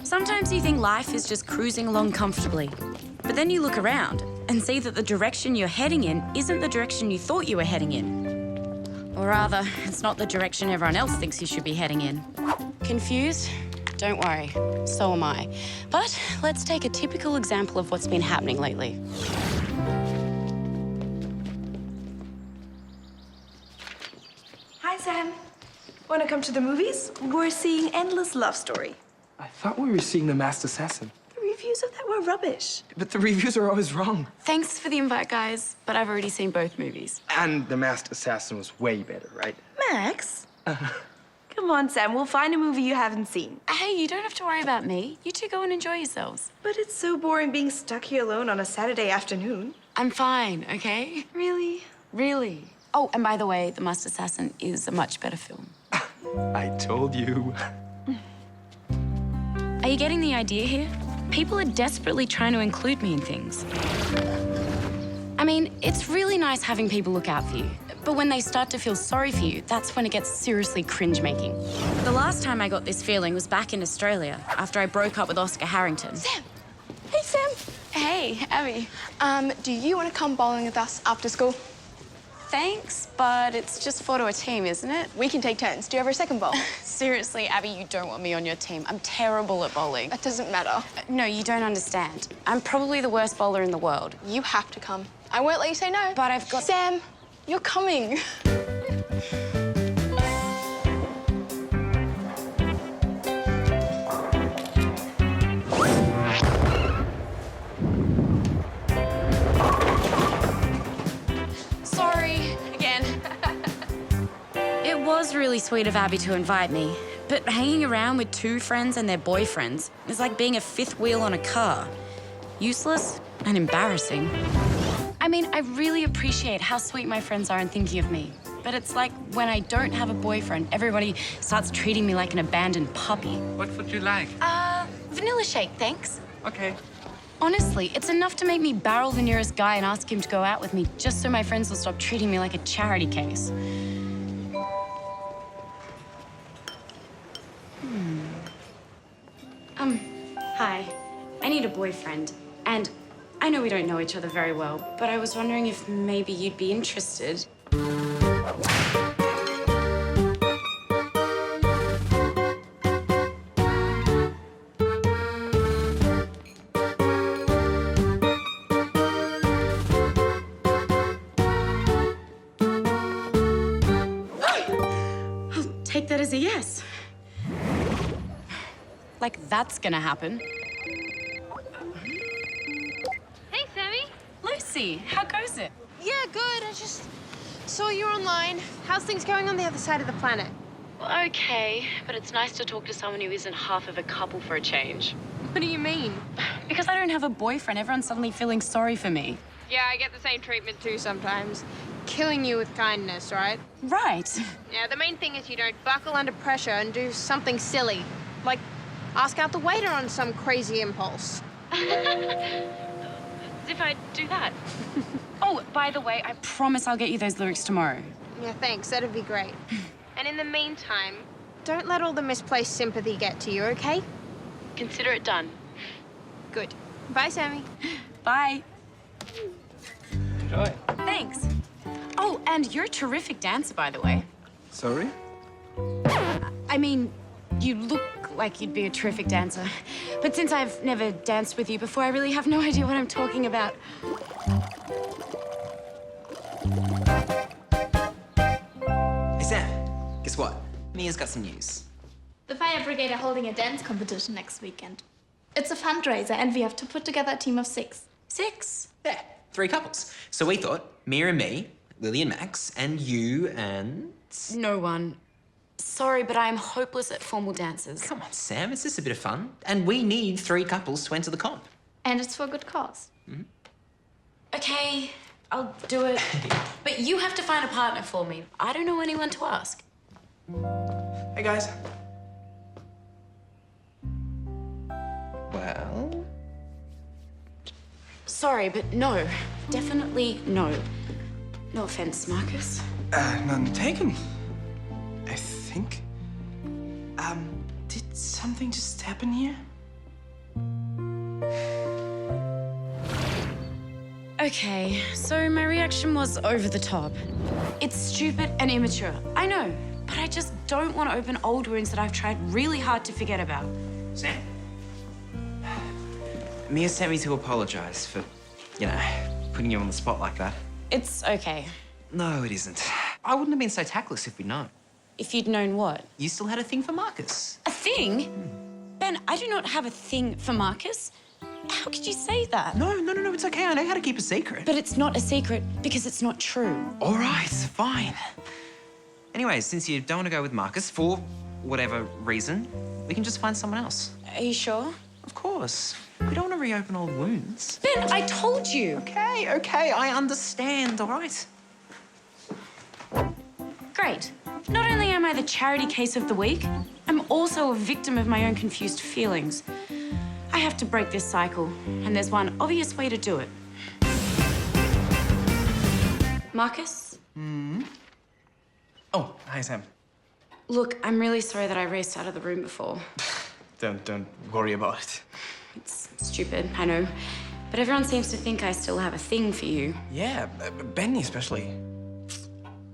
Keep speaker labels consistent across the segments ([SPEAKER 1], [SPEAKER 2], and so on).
[SPEAKER 1] Sometimes you think life is just cruising along comfortably, but then you look around and see that the direction you're heading in isn't the direction you thought you were heading in. Or rather, it's not the direction everyone else thinks you should be heading in. Confused? Don't worry, so am I. But let's take a typical example of what's been happening lately.
[SPEAKER 2] Hi, Sam. Want to come to the movies? We're seeing Endless Love Story.
[SPEAKER 3] I thought we were seeing The Masked Assassin.
[SPEAKER 2] The reviews of that were rubbish.
[SPEAKER 3] But the reviews are always wrong.
[SPEAKER 1] Thanks for the invite, guys, but I've already seen both movies.
[SPEAKER 3] And The Masked Assassin was way better, right?
[SPEAKER 2] Max? Come on, Sam. We'll find a movie you haven't seen.
[SPEAKER 1] Hey, you don't have to worry about me. You two go and enjoy yourselves.
[SPEAKER 2] But it's so boring being stuck here alone on a Saturday afternoon.
[SPEAKER 1] I'm fine, okay?
[SPEAKER 2] Really?
[SPEAKER 1] Really. Oh, and by the way, The Masked Assassin is a much better film.
[SPEAKER 3] I told you.
[SPEAKER 1] Are you getting the idea here? People are desperately trying to include me in things. I mean, it's really nice having people look out for you. But when they start to feel sorry for you, that's when it gets seriously cringe-making. The last time I got this feeling was back in Australia, after I broke up with Oscar Harrington.
[SPEAKER 4] Sam! Hey, Sam!
[SPEAKER 1] Hey, Abby.
[SPEAKER 4] Do you want to come bowling with us after school?
[SPEAKER 1] Thanks, but it's just four to a team, isn't it?
[SPEAKER 4] We can take turns. Do you have a second bowl?
[SPEAKER 1] Seriously, Abby, you don't want me on your team. I'm terrible at bowling.
[SPEAKER 4] That doesn't matter.
[SPEAKER 1] No, you don't understand. I'm probably the worst bowler in the world.
[SPEAKER 4] You have to come. I won't let you say no.
[SPEAKER 1] But I've got...
[SPEAKER 4] Sam, you're coming.
[SPEAKER 1] Sorry, again. It was really sweet of Abby to invite me, but hanging around with two friends and their boyfriends is like being a fifth wheel on a car. Useless and embarrassing. I mean, I really appreciate how sweet my friends are in thinking of me, but it's like when I don't have a boyfriend, everybody starts treating me like an abandoned puppy.
[SPEAKER 5] What would you like?
[SPEAKER 1] Vanilla shake, thanks.
[SPEAKER 5] Okay.
[SPEAKER 1] Honestly, it's enough to make me barrel the nearest guy and ask him to go out with me just so my friends will stop treating me like a charity case. Hi. I need a boyfriend, and I know we don't know each other very well, but I was wondering if maybe you'd be interested. I'll take that as a yes. Like that's gonna happen.
[SPEAKER 6] Hey, Sammy.
[SPEAKER 1] Lucy, how goes it?
[SPEAKER 6] Yeah, good. I just saw you online. How's things going on the other side of the planet?
[SPEAKER 1] Well, okay, but it's nice to talk to someone who isn't half of a couple for a change.
[SPEAKER 6] What do you mean?
[SPEAKER 1] Because I don't have a boyfriend, everyone's suddenly feeling sorry for me.
[SPEAKER 6] Yeah, I get the same treatment too sometimes. Killing you with kindness, right?
[SPEAKER 1] Right.
[SPEAKER 6] Yeah, the main thing is you don't buckle under pressure and do something silly. Like ask out the waiter on some crazy impulse.
[SPEAKER 1] If I do that. Oh, by the way, I promise I'll get you those lyrics tomorrow.
[SPEAKER 6] Yeah, thanks. That'd be great. And in the meantime, don't let all the misplaced sympathy get to you, okay?
[SPEAKER 1] Consider it done.
[SPEAKER 6] Good. Bye, Sammy.
[SPEAKER 1] Bye.
[SPEAKER 3] Enjoy.
[SPEAKER 1] Thanks. Oh, and you're a terrific dancer, by the way.
[SPEAKER 3] Sorry?
[SPEAKER 1] I mean, you look like you'd be a terrific dancer. But since I've never danced with you before, I really have no idea what I'm talking about.
[SPEAKER 7] Hey, Sam, guess what? Mia's got some news.
[SPEAKER 8] The fire brigade are holding a dance competition next weekend. It's a fundraiser, and we have to put together a team of 6.
[SPEAKER 1] 6?
[SPEAKER 7] Yeah, 3 couples. So we thought Mia and me, Lily and Max, and you and...
[SPEAKER 1] No one. Sorry, but I am hopeless at formal dances.
[SPEAKER 7] Come on, Sam, it's just a bit of fun. And we need 3 couples to enter the comp.
[SPEAKER 8] And it's for a good cause.
[SPEAKER 1] Okay, I'll do it. But you have to find a partner for me. I don't know anyone to ask.
[SPEAKER 3] Hey, guys.
[SPEAKER 7] Well...
[SPEAKER 1] Sorry, but no. Definitely no. No offense, Marcus.
[SPEAKER 3] None taken. I think. Did something just happen here?
[SPEAKER 1] Okay, so my reaction was over the top. It's stupid and immature, I know, but I just don't want to open old wounds that I've tried really hard to forget about.
[SPEAKER 7] Sam? Mia sent me to apologize for, putting you on the spot like that.
[SPEAKER 1] It's okay.
[SPEAKER 7] No, it isn't. I wouldn't have been so tactless if we'd known.
[SPEAKER 1] If you'd known what?
[SPEAKER 7] You still had a thing for Marcus.
[SPEAKER 1] A thing? Ben, I do not have a thing for Marcus. How could you say that?
[SPEAKER 7] No, it's okay. I know how to keep a secret.
[SPEAKER 1] But it's not a secret because it's not true.
[SPEAKER 7] All right, fine. Anyway, since you don't want to go with Marcus for whatever reason, we can just find someone else.
[SPEAKER 1] Are you sure?
[SPEAKER 7] Of course. We don't want to reopen old wounds.
[SPEAKER 1] Ben, I told you.
[SPEAKER 7] Okay, I understand, all right?
[SPEAKER 1] Great. Not only am I the charity case of the week, I'm also a victim of my own confused feelings. I have to break this cycle, and there's one obvious way to do it. Marcus?
[SPEAKER 3] Oh, hi, Sam.
[SPEAKER 1] Look, I'm really sorry that I raced out of the room before.
[SPEAKER 3] Don't worry about it.
[SPEAKER 1] It's stupid, I know. But everyone seems to think I still have a thing for you.
[SPEAKER 3] Yeah, Benny especially.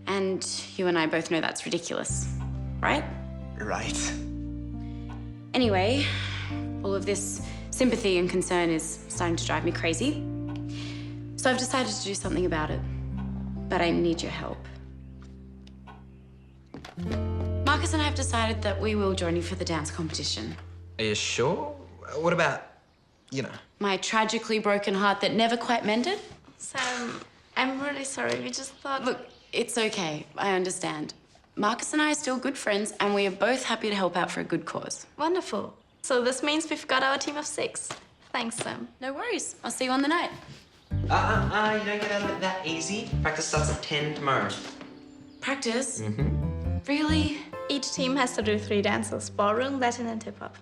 [SPEAKER 1] And you and I both know that's ridiculous, right?
[SPEAKER 3] Right.
[SPEAKER 1] Anyway, all of this sympathy and concern is starting to drive me crazy. So I've decided to do something about it. But I need your help. Marcus and I have decided that we will join you for the dance competition.
[SPEAKER 7] Are you sure? What about,
[SPEAKER 1] My tragically broken heart that never quite mended?
[SPEAKER 8] Sam, I'm really sorry. We just thought...
[SPEAKER 1] Look, it's okay. I understand. Marcus and I are still good friends, and we are both happy to help out for a good cause.
[SPEAKER 8] Wonderful. So this means we've got our team of 6. Thanks, Sam.
[SPEAKER 1] No worries. I'll see you on the night.
[SPEAKER 7] you don't get out of it that easy. Practice starts at 10 tomorrow.
[SPEAKER 1] Practice? Really?
[SPEAKER 8] Each team has to do 3 dances: ballroom, Latin, and hip-hop.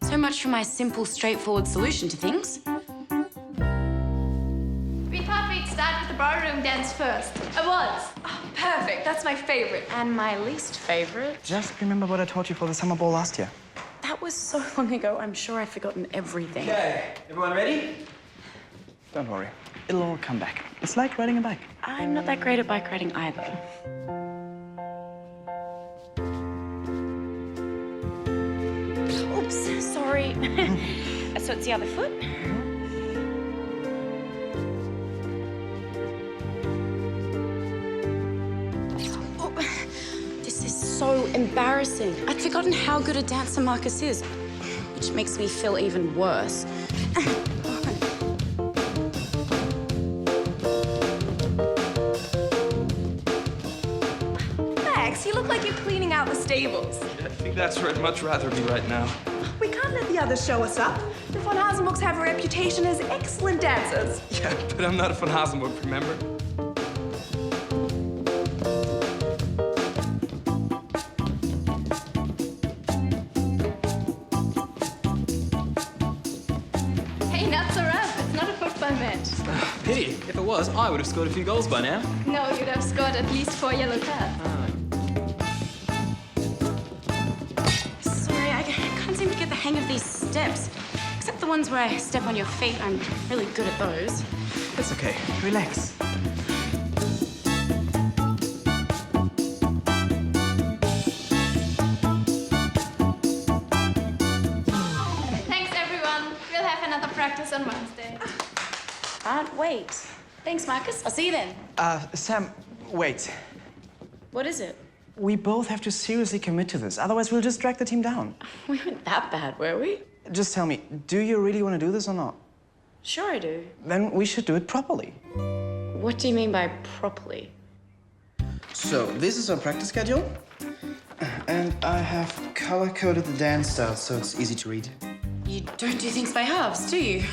[SPEAKER 1] So much for my simple, straightforward solution to things.
[SPEAKER 8] We thought we'd start with the ballroom dance first. A waltz.
[SPEAKER 2] Oh, perfect. That's my favorite.
[SPEAKER 1] And my least favorite.
[SPEAKER 3] Just remember what I taught you for the summer ball last year.
[SPEAKER 1] That was so long ago, I'm sure I've forgotten everything.
[SPEAKER 7] Okay, everyone ready?
[SPEAKER 3] Don't worry. It'll all come back. It's like riding a bike.
[SPEAKER 1] I'm not that great at bike riding either. Oops, sorry. So it's the other foot? Oh, this is so embarrassing. I'd forgotten how good a dancer Marcus is, which makes me feel even worse.
[SPEAKER 2] Max, you look like you're cleaning out the stables.
[SPEAKER 3] I think that's where I'd much rather be right now.
[SPEAKER 2] We can't let the others show us up. The von Hasenbooks have a reputation as excellent dancers.
[SPEAKER 3] Yeah, but I'm not a von Hasenbook, remember?
[SPEAKER 8] Hey, nuts are up. It's not a football match.
[SPEAKER 5] Pity. If it was, I would have scored a few goals by now.
[SPEAKER 8] No, you'd have scored at least 4 yellow cards.
[SPEAKER 1] Sorry, I can't seem to get the hang of these steps. Except the ones where I step on your feet, I'm really good at those.
[SPEAKER 3] It's okay. Relax.
[SPEAKER 8] Thanks, everyone. We'll have another practice on Wednesday.
[SPEAKER 1] Can't wait. Thanks, Marcus. I'll see you then.
[SPEAKER 3] Sam, wait.
[SPEAKER 1] What is it?
[SPEAKER 3] We both have to seriously commit to this. Otherwise, we'll just drag the team down.
[SPEAKER 1] We weren't that bad, were we?
[SPEAKER 3] Just tell me, do you really want to do this or not?
[SPEAKER 1] Sure I do.
[SPEAKER 3] Then we should do it properly.
[SPEAKER 1] What do you mean by properly?
[SPEAKER 3] So, this is our practice schedule. And I have color-coded the dance styles so it's easy to read.
[SPEAKER 1] You don't do things by halves, do you?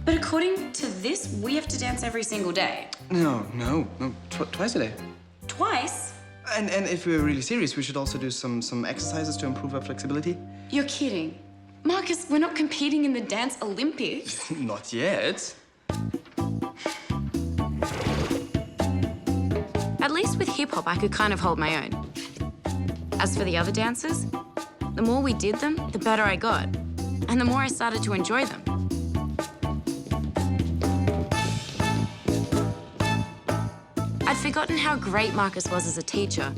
[SPEAKER 1] But according to this, we have to dance every single day.
[SPEAKER 3] No, twice a day.
[SPEAKER 1] Twice?
[SPEAKER 3] And if we're really serious, we should also do some exercises to improve our flexibility.
[SPEAKER 1] You're kidding. Marcus, we're not competing in the Dance Olympics.
[SPEAKER 3] Not yet.
[SPEAKER 1] At least with hip-hop, I could kind of hold my own. As for the other dances, the more we did them, the better I got. And the more I started to enjoy them. I'd forgotten how great Marcus was as a teacher.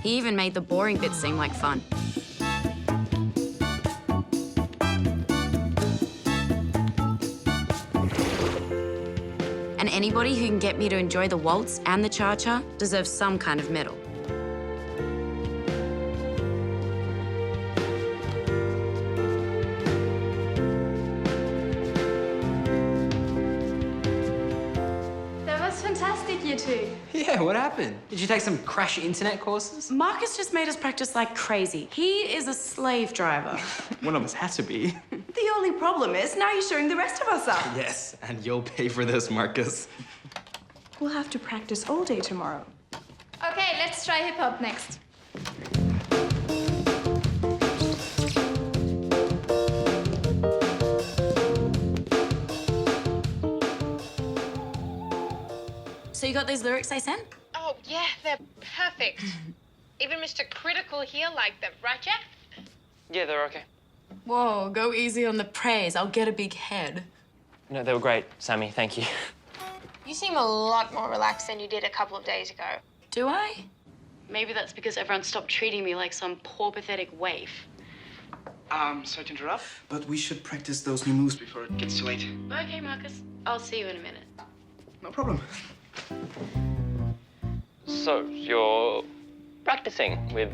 [SPEAKER 1] He even made the boring bits seem like fun. And anybody who can get me to enjoy the waltz and the cha-cha deserves some kind of medal.
[SPEAKER 8] That was fantastic, you two.
[SPEAKER 5] Yeah, what happened? Did you take some crash internet courses?
[SPEAKER 1] Marcus just made us practice like crazy. He is a slave driver.
[SPEAKER 5] One of us had to be.
[SPEAKER 2] The only problem is now you're showing the rest of us up.
[SPEAKER 5] Yes, and you'll pay for this, Marcus.
[SPEAKER 2] We'll have to practice all day tomorrow.
[SPEAKER 8] Okay, let's try hip hop next.
[SPEAKER 1] So you got those lyrics I sent?
[SPEAKER 6] Oh, yeah, they're perfect. Even Mr. Critical here liked them, right, Jack?
[SPEAKER 9] Yeah, they're okay.
[SPEAKER 1] Whoa, go easy on the praise. I'll get a big head.
[SPEAKER 9] No, they were great, Sammy. Thank you.
[SPEAKER 6] You seem a lot more relaxed than you did a couple of days ago.
[SPEAKER 1] Do I? Maybe that's because everyone stopped treating me like some poor, pathetic waif.
[SPEAKER 3] Sorry to interrupt, but we should practice those new moves before it gets too late.
[SPEAKER 1] Okay, Marcus. I'll see you in a minute.
[SPEAKER 3] No problem.
[SPEAKER 9] So, you're practicing with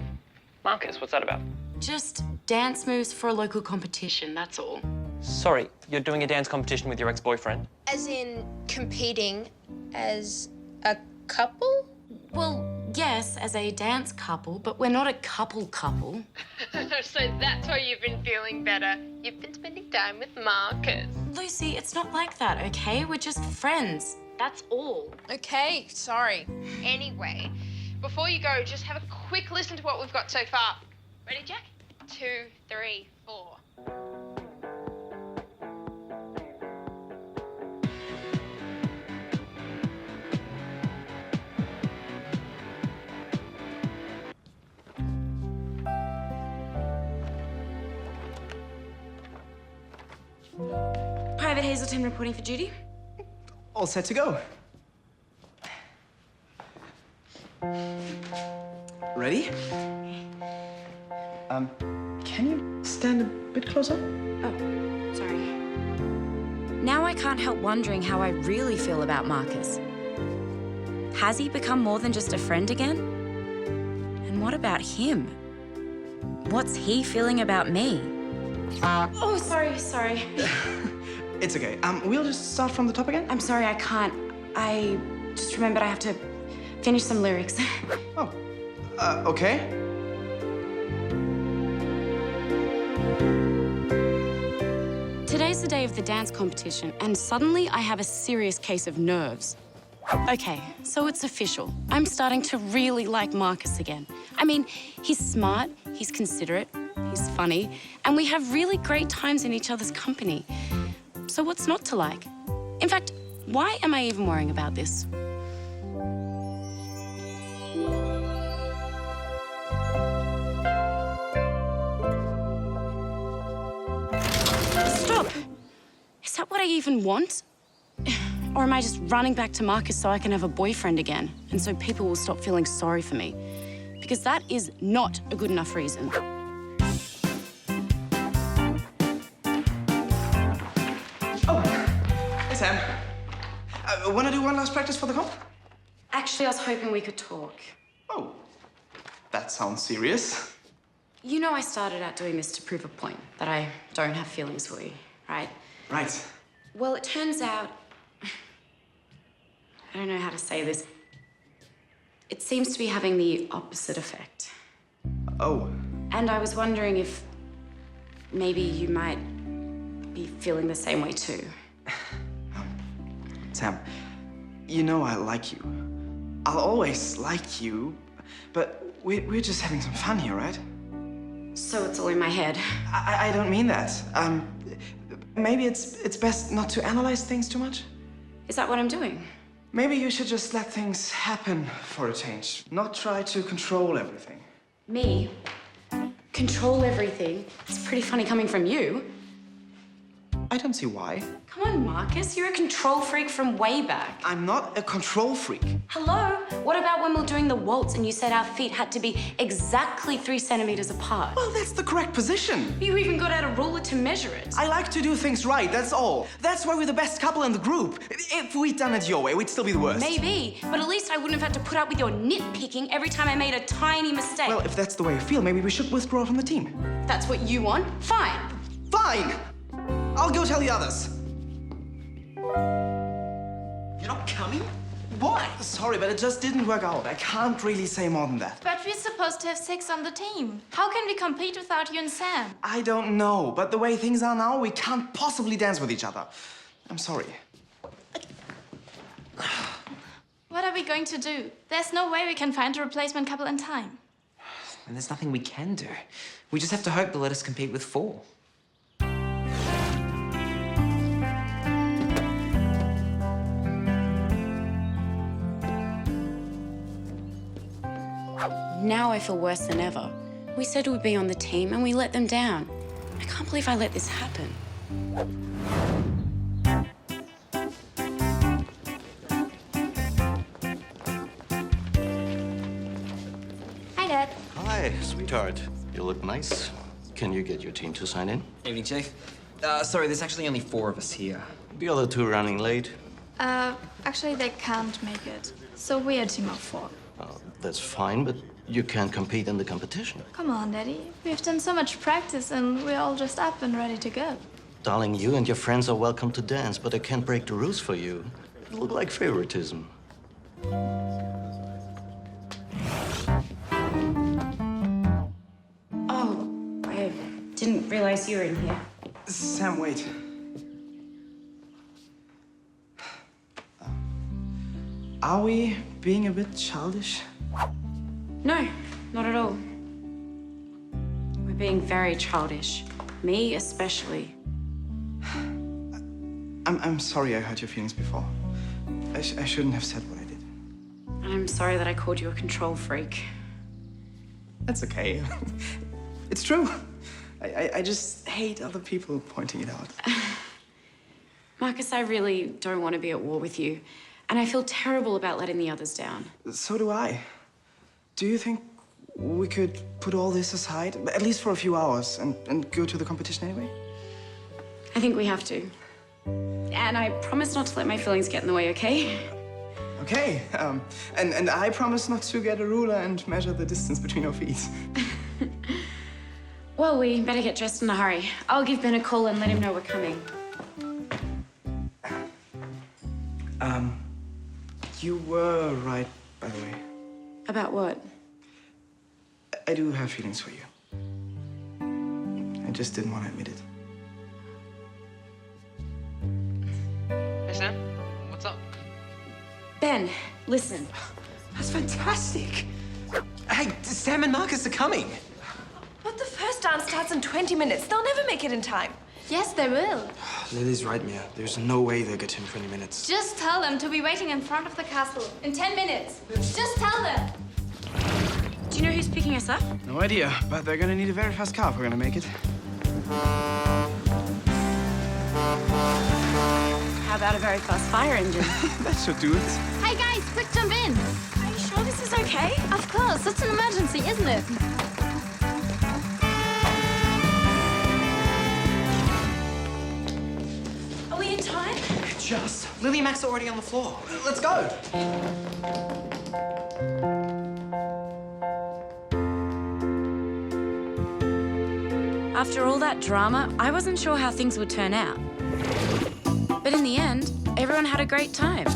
[SPEAKER 9] Marcus. What's that about?
[SPEAKER 1] Just dance moves for a local competition, that's all.
[SPEAKER 9] Sorry, you're doing a dance competition with your ex-boyfriend?
[SPEAKER 6] As in competing as a couple?
[SPEAKER 1] Well, yes, as a dance couple, but we're not a couple.
[SPEAKER 6] So that's why you've been feeling better. You've been spending time with Marcus.
[SPEAKER 1] Lucy, it's not like that, okay? We're just friends. That's all.
[SPEAKER 6] Okay, sorry. Anyway, before you go, just have a quick listen to what we've got so far. Ready, Jack? 2, 3, 4.
[SPEAKER 1] Private Hazelton reporting for duty.
[SPEAKER 3] All set to go. Ready? Can you stand a bit closer?
[SPEAKER 1] Oh, sorry. Now I can't help wondering how I really feel about Marcus. Has he become more than just a friend again? And what about him? What's he feeling about me? Oh, sorry.
[SPEAKER 3] It's okay. We'll just start from the top again.
[SPEAKER 1] I'm sorry, I can't. I just remembered I have to finish some lyrics.
[SPEAKER 3] Oh, okay.
[SPEAKER 1] Today's the day of the dance competition, and suddenly I have a serious case of nerves. Okay, so it's official. I'm starting to really like Marcus again. I mean, he's smart, he's considerate, he's funny, and we have really great times in each other's company. So what's not to like? In fact, why am I even worrying about this? Stop! Is that what I even want? Or am I just running back to Marcus so I can have a boyfriend again, and so people will stop feeling sorry for me? Because that is not a good enough reason.
[SPEAKER 3] Hey, Sam. Wanna do one last practice for the comp?
[SPEAKER 1] Actually, I was hoping we could talk.
[SPEAKER 3] Oh, that sounds serious.
[SPEAKER 1] You know I started out doing this to prove a point, that I don't have feelings for you, right?
[SPEAKER 3] Right.
[SPEAKER 1] Well, it turns out... I don't know how to say this. It seems to be having the opposite effect.
[SPEAKER 3] Oh.
[SPEAKER 1] And I was wondering if maybe you might be feeling the same way too.
[SPEAKER 3] Sam, you know I like you. I'll always like you, but we're just having some fun here, right?
[SPEAKER 1] So it's all in my head.
[SPEAKER 3] I don't mean that. Maybe it's best not to analyze things too much.
[SPEAKER 1] Is that what I'm doing?
[SPEAKER 3] Maybe you should just let things happen for a change, not try to control everything.
[SPEAKER 1] Me? Control everything? It's pretty funny coming from you.
[SPEAKER 3] I don't see why.
[SPEAKER 1] Come on, Marcus. You're a control freak from way back.
[SPEAKER 3] I'm not a control freak.
[SPEAKER 1] Hello? What about when we were doing the waltz and you said our feet had to be exactly 3 centimeters apart?
[SPEAKER 3] Well, that's the correct position.
[SPEAKER 1] You even got out a ruler to measure it.
[SPEAKER 3] I like to do things right, that's all. That's why we're the best couple in the group. If we'd done it your way, we'd still be the worst.
[SPEAKER 1] Maybe, but at least I wouldn't have had to put up with your nitpicking every time I made a tiny mistake.
[SPEAKER 3] Well, if that's the way you feel, maybe we should withdraw from the team.
[SPEAKER 1] That's what you want? Fine.
[SPEAKER 3] Fine! I'll go tell the others.
[SPEAKER 7] You're not coming?
[SPEAKER 3] Why? Sorry, but it just didn't work out. I can't really say more than that.
[SPEAKER 8] But we're supposed to have 6 on the team. How can we compete without you and Sam?
[SPEAKER 3] I don't know, but the way things are now, we can't possibly dance with each other. I'm sorry.
[SPEAKER 8] What are we going to do? There's no way we can find a replacement couple in time.
[SPEAKER 7] And there's nothing we can do. We just have to hope they'll let us compete with 4.
[SPEAKER 1] Now I feel worse than ever. We said we'd be on the team and we let them down. I can't believe I let this happen.
[SPEAKER 8] Hi, Dad.
[SPEAKER 10] Hi, sweetheart. You look nice. Can you get your team to sign in?
[SPEAKER 7] Evening, Chief. Sorry, there's actually only 4 of us here.
[SPEAKER 10] The other 2 running late.
[SPEAKER 8] Actually, they can't make it. So we're a team of 4.
[SPEAKER 10] That's fine, but you can't compete in the competition.
[SPEAKER 8] Come on, Daddy. We've done so much practice and we're all dressed up and ready to go.
[SPEAKER 10] Darling, you and your friends are welcome to dance, but I can't break the rules for you. It look like favoritism.
[SPEAKER 1] Oh, I didn't realize you were in here.
[SPEAKER 3] Sam, wait. Are we being a bit childish?
[SPEAKER 1] No, not at all. We're being very childish. Me especially.
[SPEAKER 3] I'm sorry I hurt your feelings before. I shouldn't have said what I did.
[SPEAKER 1] And I'm sorry that I called you a control freak.
[SPEAKER 3] That's okay. It's true. I just hate other people pointing it out.
[SPEAKER 1] Marcus, I really don't want to be at war with you. And I feel terrible about letting the others down.
[SPEAKER 3] So do I. Do you think we could put all this aside, at least for a few hours, and go to the competition anyway?
[SPEAKER 1] I think we have to. And I promise not to let my feelings get in the way, okay?
[SPEAKER 3] Okay. And I promise not to get a ruler and measure the distance between our feet.
[SPEAKER 1] Well, we better get dressed in a hurry. I'll give Ben a call and let him know we're coming.
[SPEAKER 3] You were right, by the way.
[SPEAKER 1] About what?
[SPEAKER 3] I do have feelings for you. I just didn't want to admit it.
[SPEAKER 5] Hey, Sam. What's up?
[SPEAKER 1] Ben, listen.
[SPEAKER 7] That's fantastic. Hey, Sam and Marcus are coming.
[SPEAKER 2] But the first dance starts in 20 minutes. They'll never make it in time.
[SPEAKER 8] Yes, they will.
[SPEAKER 3] Lily's right, Mia. There's no way they'll get here in 20 minutes.
[SPEAKER 8] Just tell them to be waiting in front of the castle in 10 minutes. Just tell them.
[SPEAKER 1] Do you know who's picking us up?
[SPEAKER 3] No idea, but they're gonna need a very fast car if we're gonna make it.
[SPEAKER 1] How about a very fast fire engine?
[SPEAKER 3] That should do it.
[SPEAKER 8] Hi, guys, quick jump in.
[SPEAKER 1] Are you sure this is okay?
[SPEAKER 8] Of course, it's an emergency, isn't it?
[SPEAKER 1] Are we in time?
[SPEAKER 7] Just. Lily and Max are already on the floor. Let's go.
[SPEAKER 1] After all that drama, I wasn't sure how things would turn out. But in the end, everyone had a great time.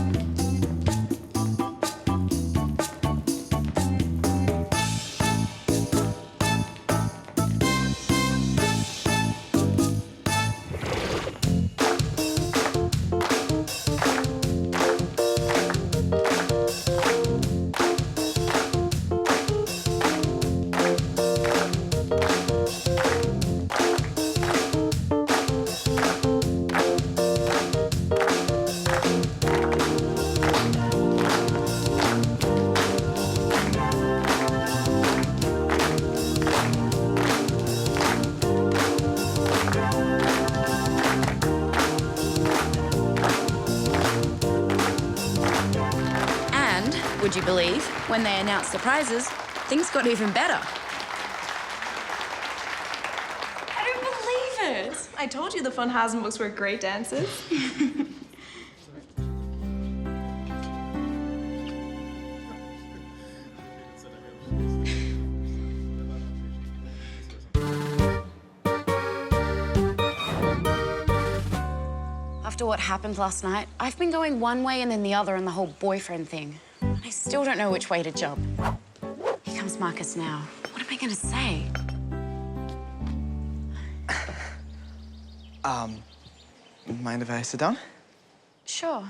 [SPEAKER 1] believe, when they announced the prizes, things got even better.
[SPEAKER 2] I don't believe it. I told you the Von Hasenbooks were great dancers.
[SPEAKER 1] After what happened last night, I've been going one way and then the other on the whole boyfriend thing. I still don't know which way to jump. Here comes Marcus now. What am I gonna say?
[SPEAKER 3] Mind if I sit down?
[SPEAKER 1] Sure.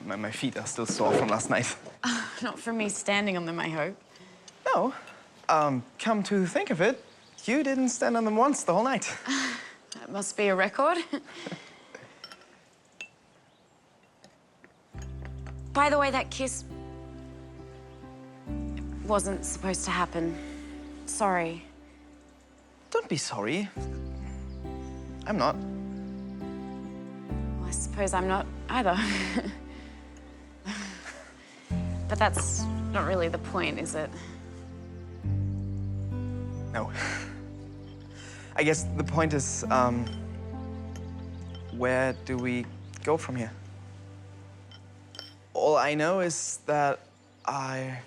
[SPEAKER 3] My feet are still sore from last night.
[SPEAKER 1] Not from me standing on them, I hope.
[SPEAKER 3] No. Come to think of it, you didn't stand on them once the whole night.
[SPEAKER 1] That must be a record. By the way, that kiss wasn't supposed to happen. Sorry.
[SPEAKER 3] Don't be sorry. I'm not.
[SPEAKER 1] Well, I suppose I'm not either. But that's not really the point, is it?
[SPEAKER 3] No. I guess the point is, where do we go from here? All I know is that I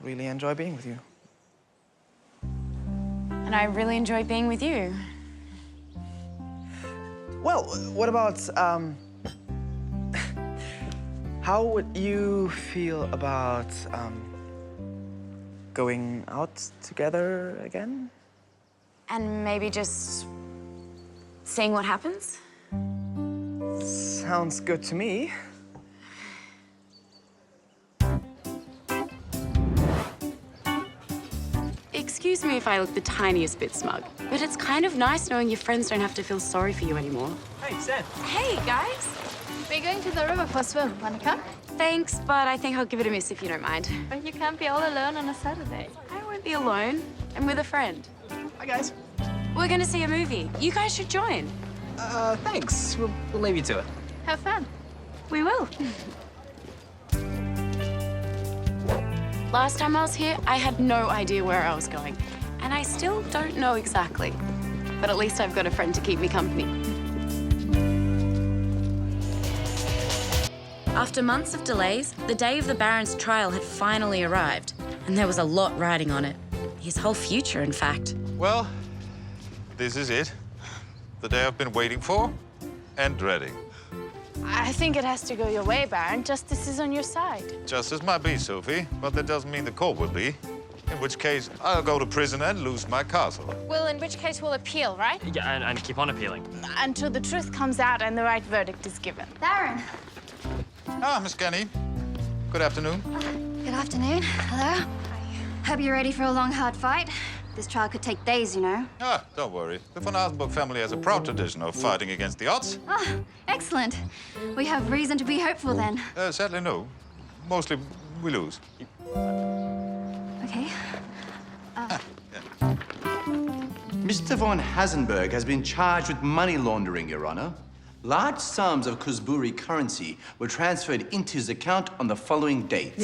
[SPEAKER 3] really enjoy being with you.
[SPEAKER 1] And I really enjoy being with you.
[SPEAKER 3] Well, what about, how would you feel about, going out together again?
[SPEAKER 1] And maybe just seeing what happens?
[SPEAKER 3] Sounds good to me.
[SPEAKER 1] Excuse me if I look the tiniest bit smug, but it's kind of nice knowing your friends don't have to feel sorry for you anymore.
[SPEAKER 5] Hey, Sam.
[SPEAKER 1] Hey, guys.
[SPEAKER 8] We're going to the river for a swim. Wanna come?
[SPEAKER 1] Thanks, but I think I'll give it a miss if you don't mind.
[SPEAKER 8] But you can't be all alone on a Saturday.
[SPEAKER 1] I won't be alone. I'm with a friend.
[SPEAKER 3] Hi, guys.
[SPEAKER 1] We're gonna see a movie. You guys should join.
[SPEAKER 5] Thanks. We'll leave you to it.
[SPEAKER 8] Have fun.
[SPEAKER 1] We will. Last time I was here, I had no idea where I was going. And I still don't know exactly. But at least I've got a friend to keep me company. After months of delays, the day of the Baron's trial had finally arrived. And there was a lot riding on it. His whole future, in fact.
[SPEAKER 11] Well, this is it. The day I've been waiting for and dreading.
[SPEAKER 8] I think it has to go your way, Baron. Justice is on your side.
[SPEAKER 11] Justice might be, Sophie, but that doesn't mean the court will be. In which case, I'll go to prison and lose my castle.
[SPEAKER 8] Well, in which case we'll appeal, right?
[SPEAKER 5] Yeah, and keep on appealing.
[SPEAKER 8] Until the truth comes out and the right verdict is given.
[SPEAKER 12] Baron.
[SPEAKER 11] Ah, Miss Kenny. Good afternoon.
[SPEAKER 12] Good afternoon. Hello. Hope you're ready for a long, hard fight. This trial could take days, you know.
[SPEAKER 11] Ah, don't worry. The Von Asenburg family has a proud tradition of fighting against the odds.
[SPEAKER 12] Ah, excellent. We have reason to be hopeful then.
[SPEAKER 11] Sadly, no. Mostly, we lose.
[SPEAKER 12] Okay.
[SPEAKER 13] Mr. von Hasenberg has been charged with money laundering, Your Honor. Large sums of Kuzburi currency were transferred into his account on the following dates.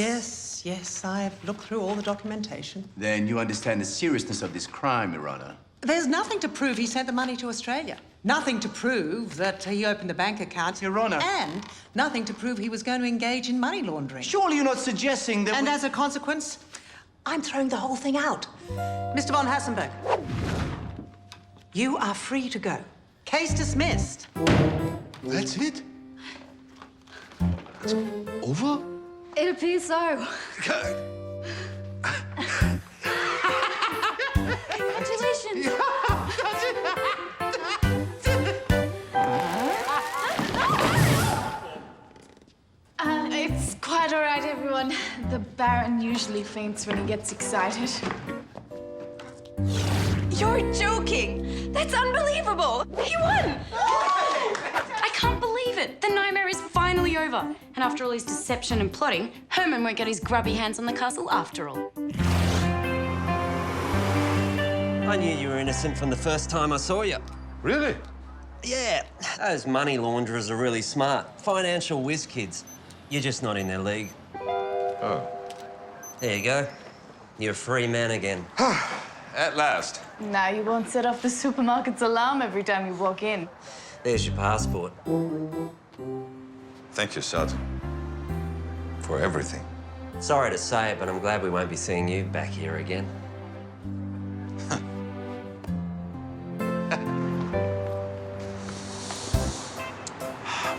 [SPEAKER 14] Yes, I've looked through all the documentation.
[SPEAKER 13] Then you understand the seriousness of this crime, Your Honor.
[SPEAKER 14] There's nothing to prove he sent the money to Australia. Nothing to prove that he opened the bank account.
[SPEAKER 13] Your Honor.
[SPEAKER 14] And nothing to prove he was going to engage in money laundering.
[SPEAKER 13] Surely you're not suggesting that
[SPEAKER 14] And as a consequence, I'm throwing the whole thing out. Mr. von Hasenberg, you are free to go. Case dismissed.
[SPEAKER 11] That's it? It's over?
[SPEAKER 12] It appears so. Congratulations.
[SPEAKER 8] It's quite all right, everyone. The Baron usually faints when he gets excited.
[SPEAKER 2] You're joking. That's unbelievable. He won.
[SPEAKER 1] I can't believe it. The nightmare is finally over. And after all his deception and plotting, Herman won't get his grubby hands on the castle after all.
[SPEAKER 15] I knew you were innocent from the first time I saw you.
[SPEAKER 11] Really?
[SPEAKER 15] Yeah, those money launderers are really smart. Financial whiz kids. You're just not in their league.
[SPEAKER 11] Oh.
[SPEAKER 15] There you go. You're a free man again.
[SPEAKER 11] At last.
[SPEAKER 16] Now you won't set off the supermarket's alarm every time you walk in.
[SPEAKER 15] There's your passport.
[SPEAKER 11] Thank you, Sergeant. For everything.
[SPEAKER 15] Sorry to say it, but I'm glad we won't be seeing you back here again.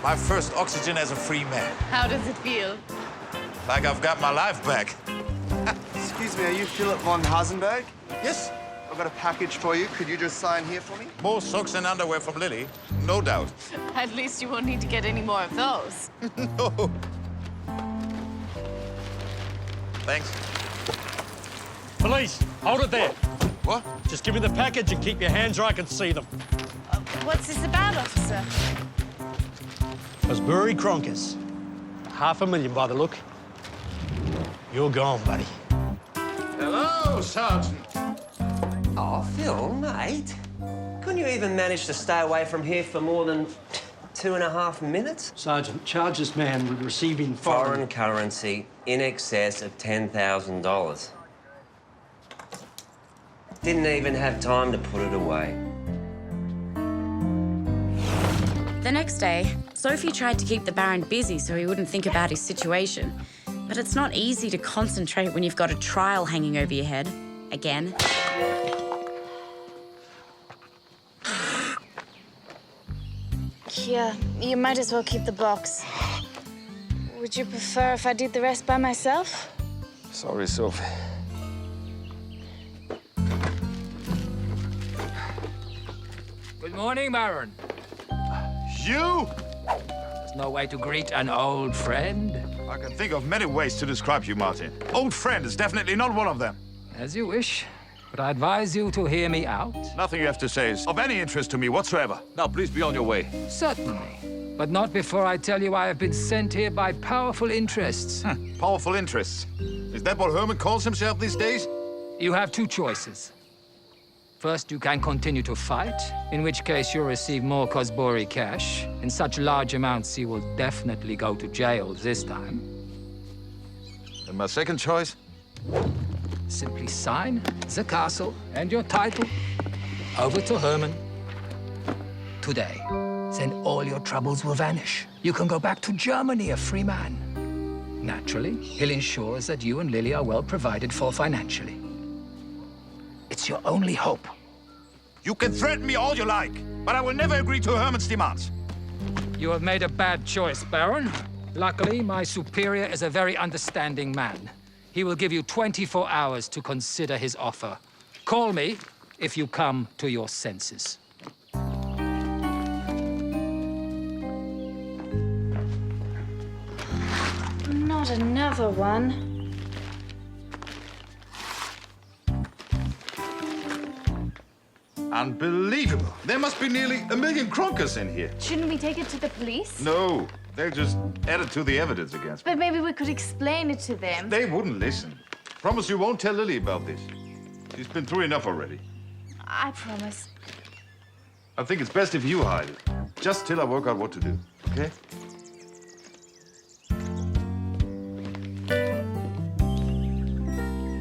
[SPEAKER 11] My first oxygen as a free man.
[SPEAKER 16] How does it feel?
[SPEAKER 11] Like I've got my life back.
[SPEAKER 17] Excuse me, are you Philip von Hasenberg?
[SPEAKER 11] Yes.
[SPEAKER 17] I've got a package for you. Could you just sign here for me?
[SPEAKER 11] More socks and underwear from Lily, no doubt.
[SPEAKER 16] At least you won't need to get any more of those.
[SPEAKER 11] No. Thanks.
[SPEAKER 18] Police, hold it there.
[SPEAKER 11] What?
[SPEAKER 18] Just give me the package and keep your hands where I can see them.
[SPEAKER 16] What's this about, officer?
[SPEAKER 18] Cosbury Cronkers. $500,000 by the look. You're gone, buddy.
[SPEAKER 11] Hello, Sergeant.
[SPEAKER 15] Oh, Phil, mate. Couldn't you even manage to stay away from here for more than 2.5 minutes?
[SPEAKER 18] Sergeant, charge this man with receiving
[SPEAKER 15] Foreign currency in excess of $10,000. Didn't even have time to put it away.
[SPEAKER 1] The next day, Sophie tried to keep the Baron busy so he wouldn't think about his situation. But it's not easy to concentrate when you've got a trial hanging over your head. Again.
[SPEAKER 8] Here, you might as well keep the box. Would you prefer if I did the rest by myself?
[SPEAKER 11] Sorry, Sophie.
[SPEAKER 19] Good morning, Baron.
[SPEAKER 11] You?
[SPEAKER 19] There's no way to greet an old friend.
[SPEAKER 11] I can think of many ways to describe you, Martin. Old friend is definitely not one of them.
[SPEAKER 19] As you wish, but I advise you to hear me out.
[SPEAKER 11] Nothing you have to say is of any interest to me whatsoever. Now, please be on your way.
[SPEAKER 19] Certainly, but not before I tell you I have been sent here by powerful interests.
[SPEAKER 11] Powerful interests? Is that what Herman calls himself these days?
[SPEAKER 19] You have two choices. First, you can continue to fight, in which case you'll receive more Cosbury cash. In such large amounts, you will definitely go to jail this time.
[SPEAKER 11] And my second choice?
[SPEAKER 19] Simply sign the castle and your title over to Herman today. Then all your troubles will vanish. You can go back to Germany a free man. Naturally, he'll ensure that you and Lily are well provided for financially. It's your only hope.
[SPEAKER 11] You can threaten me all you like, but I will never agree to Herman's demands.
[SPEAKER 19] You have made a bad choice, Baron. Luckily, my superior is a very understanding man. He will give you 24 hours to consider his offer. Call me if you come to your senses.
[SPEAKER 8] Not another one.
[SPEAKER 11] Unbelievable. There must be nearly 1 million Cronkers in here.
[SPEAKER 8] Shouldn't we take it to the police?
[SPEAKER 11] No, they'll just add it to the evidence against me.
[SPEAKER 8] But maybe we could explain it to them.
[SPEAKER 11] They wouldn't listen. Promise you won't tell Lily about this. She's been through enough already.
[SPEAKER 8] I promise.
[SPEAKER 11] I think it's best if you hide it. Just till I work out what to do, okay?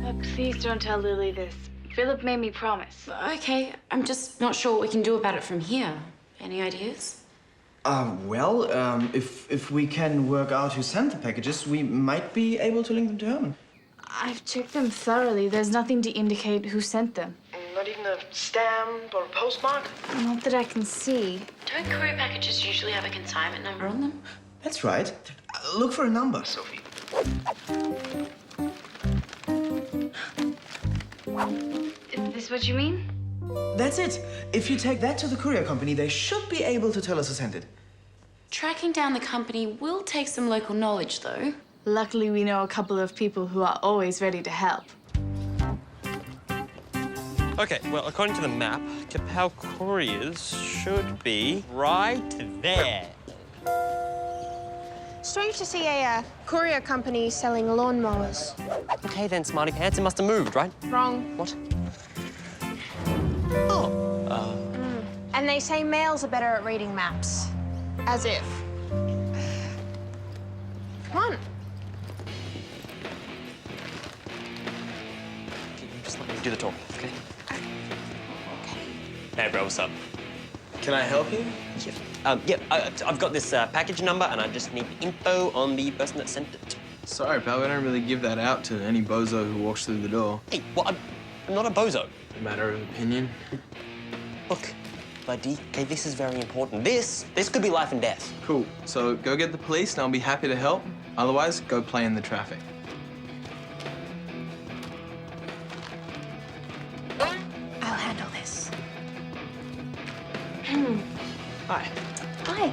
[SPEAKER 8] But please don't tell Lily this. Philip made me promise.
[SPEAKER 1] Okay, I'm just not sure what we can do about it from here. Any ideas?
[SPEAKER 3] If we can work out who sent the packages, we might be able to link them to Herman.
[SPEAKER 8] I've checked them thoroughly. There's nothing to indicate who sent them.
[SPEAKER 20] Not even a stamp or a postmark?
[SPEAKER 8] Not that I can see.
[SPEAKER 1] Don't courier packages usually have a consignment number on them?
[SPEAKER 3] That's right. Look for a number, Sophie.
[SPEAKER 8] Is this what you mean?
[SPEAKER 3] That's it. If you take that to the courier company, they should be able to tell us who sent it.
[SPEAKER 1] Tracking down the company will take some local knowledge, though.
[SPEAKER 8] Luckily, we know a couple of people who are always ready to help.
[SPEAKER 15] Okay, well, according to the map, Capel Couriers should be right there.
[SPEAKER 21] Strange to see a courier company selling lawnmowers.
[SPEAKER 15] Okay then, smarty pants, it must have moved, right?
[SPEAKER 21] Wrong.
[SPEAKER 15] What?
[SPEAKER 21] And they say males are better at reading maps. As if. Come on.
[SPEAKER 15] do the talk, okay?
[SPEAKER 9] Hey, bro, what's up?
[SPEAKER 15] Can I help you? I've got this package number, and I just need info on the person that sent it.
[SPEAKER 4] Sorry, pal, we don't really give that out to any bozo who walks through the door.
[SPEAKER 15] Hey, well, I'm not a bozo.
[SPEAKER 4] Matter of opinion.
[SPEAKER 15] Look, buddy, okay, this is very important. This could be life and death.
[SPEAKER 4] Cool. So go get the police, and I'll be happy to help. Otherwise, go play in the traffic.
[SPEAKER 2] I'll handle this.
[SPEAKER 15] Hi.
[SPEAKER 6] Hi.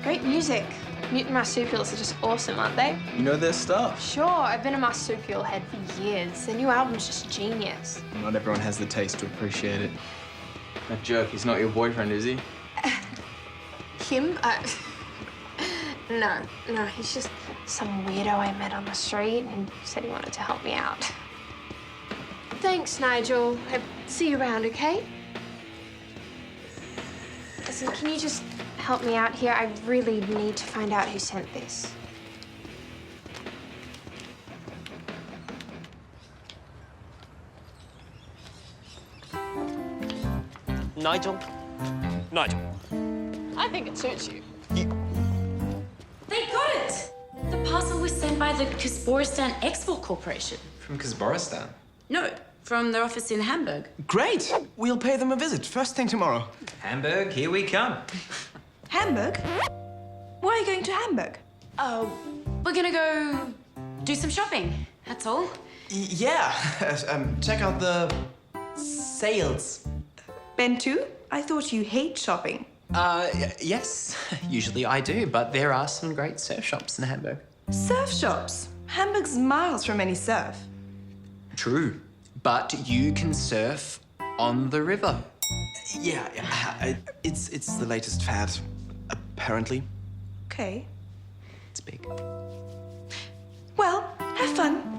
[SPEAKER 6] Great music. Mutant Marsupials are just awesome, aren't they?
[SPEAKER 4] You know their stuff.
[SPEAKER 6] Sure, I've been a marsupial head for years. Their new album's just genius.
[SPEAKER 4] Not everyone has the taste to appreciate it. That jerk, he's not your boyfriend, is he?
[SPEAKER 6] Him? No, he's just some weirdo I met on the street and said he wanted to help me out. Thanks, Nigel. I'll see you around, okay? Listen, can you just help me out here? I really need to find out who sent this.
[SPEAKER 15] Nigel? Nigel.
[SPEAKER 6] I think it suits you.
[SPEAKER 1] They got it! The parcel was sent by the Kazboristan Export Corporation.
[SPEAKER 7] From Kazboristan?
[SPEAKER 1] No, from their office in Hamburg.
[SPEAKER 3] Great! We'll pay them a visit first thing tomorrow.
[SPEAKER 7] Hamburg, here we come.
[SPEAKER 2] Hamburg? Why are you going to Hamburg?
[SPEAKER 1] Oh, we're gonna go do some shopping, that's all.
[SPEAKER 3] Yeah, check out the sales.
[SPEAKER 2] Ben too? I thought you hate shopping.
[SPEAKER 5] Yes, usually I do, but there are some great surf shops in Hamburg.
[SPEAKER 2] Surf shops? Hamburg's miles from any surf.
[SPEAKER 5] True, but you can surf on the river.
[SPEAKER 3] Yeah, it's the latest fad, apparently.
[SPEAKER 2] Okay.
[SPEAKER 5] It's big.
[SPEAKER 2] Well, have fun.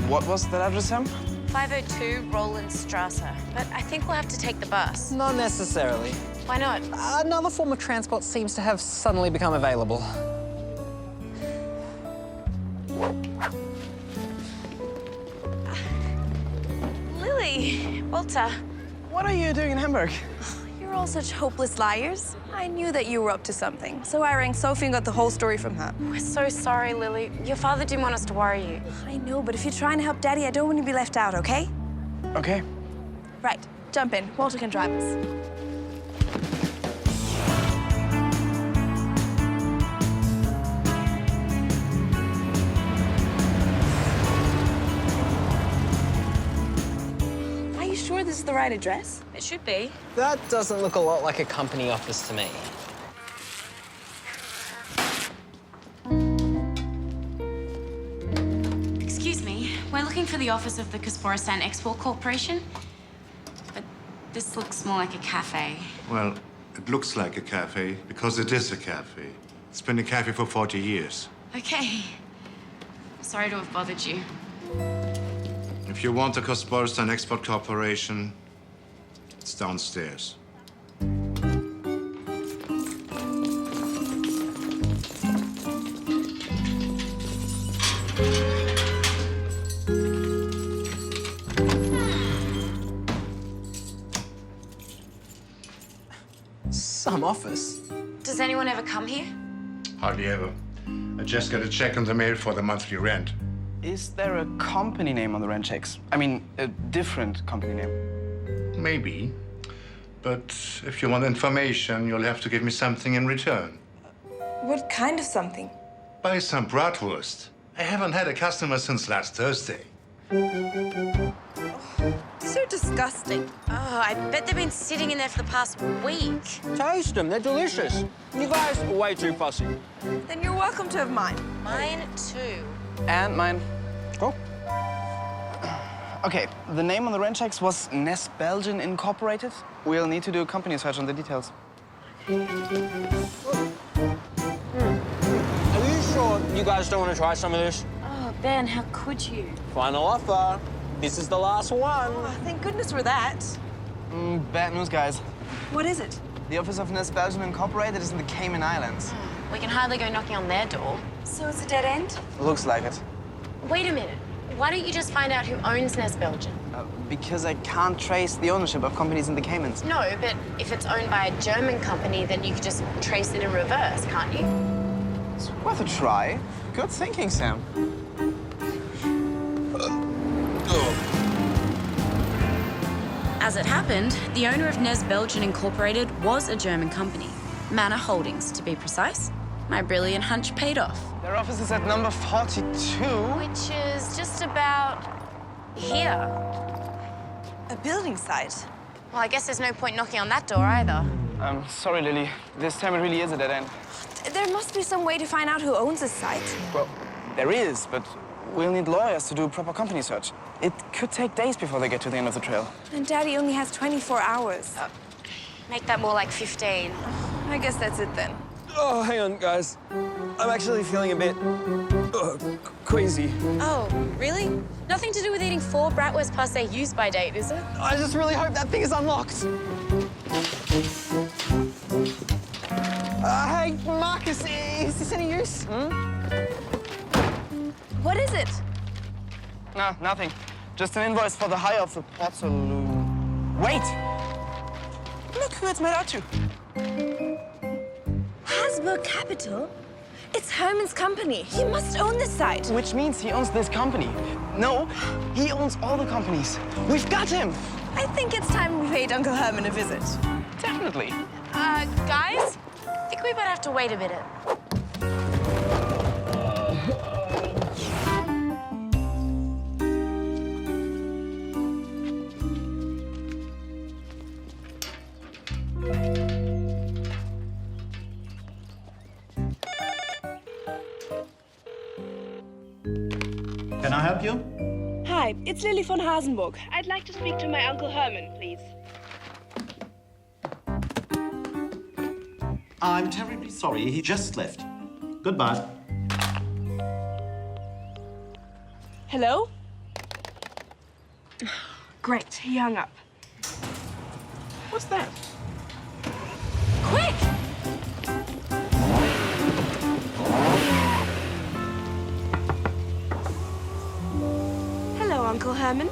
[SPEAKER 3] What was that address, Sam?
[SPEAKER 1] 502 Roland Strasse, but I think we'll have to take the bus.
[SPEAKER 5] Not necessarily.
[SPEAKER 1] Why not?
[SPEAKER 5] Another form of transport seems to have suddenly become available.
[SPEAKER 1] Lily, Walter.
[SPEAKER 3] What are you doing in Hamburg?
[SPEAKER 2] You're all such hopeless liars. I knew that you were up to something, so I rang Sophie and got the whole story from her.
[SPEAKER 1] We're so sorry, Lily. Your father didn't want us to worry you.
[SPEAKER 2] I know, but if you're trying to help Daddy, I don't want you to be left out, okay?
[SPEAKER 3] Okay.
[SPEAKER 2] Right, jump in. Walter can drive us. Are you sure this is the right address?
[SPEAKER 1] It should be.
[SPEAKER 5] That doesn't look a lot like a company office to me.
[SPEAKER 1] Excuse me, we're looking for the office of the Kazboristan Export Corporation. But this looks more like a cafe.
[SPEAKER 11] Well, it looks like a cafe because it is a cafe. It's been a cafe for 40 years.
[SPEAKER 1] Okay. Sorry to have bothered you.
[SPEAKER 11] If you want the Kazboristan Export Corporation, it's downstairs.
[SPEAKER 5] Some office.
[SPEAKER 1] Does anyone ever come here?
[SPEAKER 11] Hardly ever. I just got a check in the mail for the monthly rent.
[SPEAKER 3] Is there a company name on the rent checks? I mean, a different company name.
[SPEAKER 11] Maybe. But if you want information, you'll have to give me something in return.
[SPEAKER 2] What kind of something?
[SPEAKER 11] Buy some bratwurst. I haven't had a customer since last Thursday.
[SPEAKER 2] So disgusting.
[SPEAKER 1] Oh, I bet they've been sitting in there for the past week.
[SPEAKER 15] Taste them, they're delicious. You guys are way too fussy.
[SPEAKER 2] Then you're welcome to have mine.
[SPEAKER 1] Mine too.
[SPEAKER 3] And mine. Go. Okay, the name on the rent checks was Ness Belgian Incorporated. We'll need to do a company search on the details.
[SPEAKER 15] Are you sure you guys don't want to try some of this?
[SPEAKER 1] Oh, Ben, how could you?
[SPEAKER 15] Final offer. This is the last one.
[SPEAKER 2] Oh, thank goodness for that.
[SPEAKER 3] Bad news, guys.
[SPEAKER 2] What is it?
[SPEAKER 3] The office of NES Belgium Incorporated is in the Cayman Islands.
[SPEAKER 1] We can hardly go knocking on their door.
[SPEAKER 2] So it's a dead end?
[SPEAKER 3] Looks like it.
[SPEAKER 1] Wait a minute. Why don't you just find out who owns NES Belgium?
[SPEAKER 3] Because I can't trace the ownership of companies in the Caymans.
[SPEAKER 1] No, but if it's owned by a German company, then you could just trace it in reverse, can't you?
[SPEAKER 3] It's worth a try. Good thinking, Sam.
[SPEAKER 1] As it happened, the owner of NES Belgium Incorporated was a German company. Manor Holdings, to be precise. My brilliant hunch paid off.
[SPEAKER 3] Their office is at number 42.
[SPEAKER 1] Which is just about here.
[SPEAKER 2] A building site?
[SPEAKER 1] Well, I guess there's no point knocking on that door either.
[SPEAKER 3] Sorry, Lily. This time it really is a dead end.
[SPEAKER 2] There must be some way to find out who owns this site.
[SPEAKER 3] Well, there is, but we'll need lawyers to do a proper company search. It could take days before they get to the end of the trail.
[SPEAKER 2] And Daddy only has 24 hours.
[SPEAKER 1] Make that more like 15.
[SPEAKER 2] I guess that's it then.
[SPEAKER 15] Oh, hang on, guys. I'm actually feeling a bit queasy.
[SPEAKER 1] Oh, really? Nothing to do with eating 4 bratwurst past their use-by date, is it?
[SPEAKER 15] I just really hope that thing is unlocked. Hey, Marcus, is this any use?
[SPEAKER 2] What is it?
[SPEAKER 3] No, nothing. Just an invoice for the hire of the port saloon. Wait! Look who it's made out to.
[SPEAKER 2] Hasbro Capital? It's Herman's company. He must own this site.
[SPEAKER 3] Which means he owns this company. No, he owns all the companies. We've got him.
[SPEAKER 2] I think it's time we paid Uncle Herman a visit.
[SPEAKER 3] Definitely.
[SPEAKER 1] Guys? I think we might have to wait a minute.
[SPEAKER 13] Can I help you?
[SPEAKER 10] Hi, it's Lily von Hasenburg. I'd like to speak to my Uncle Herman, please.
[SPEAKER 13] I'm terribly sorry. He just left. Goodbye.
[SPEAKER 10] Hello? Great, he hung up.
[SPEAKER 3] What's that?
[SPEAKER 1] Quick!
[SPEAKER 10] Hello, Uncle Herman.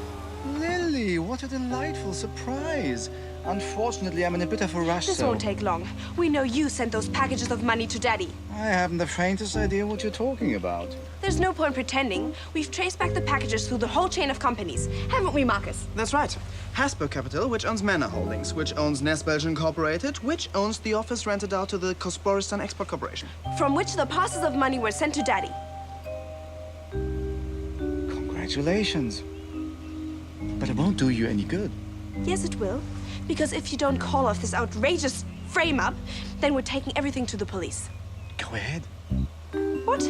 [SPEAKER 3] Lily, what a delightful surprise. Unfortunately, I'm in a bit of a rush,
[SPEAKER 10] This won't take long. We know you sent those packages of money to Daddy.
[SPEAKER 3] I haven't the faintest idea what you're talking about.
[SPEAKER 10] There's no point pretending. We've traced back the packages through the whole chain of companies. Haven't we, Marcus?
[SPEAKER 3] That's right. Hasbro Capital, which owns Manor Holdings, which owns NES Belgium Incorporated, which owns the office rented out to the Cosboristan Export Corporation.
[SPEAKER 10] From which the parcels of money were sent to Daddy.
[SPEAKER 3] Congratulations. But it won't do you any good.
[SPEAKER 10] Yes, it will. Because if you don't call off this outrageous frame-up, then we're taking everything to the police.
[SPEAKER 3] Go ahead.
[SPEAKER 10] What?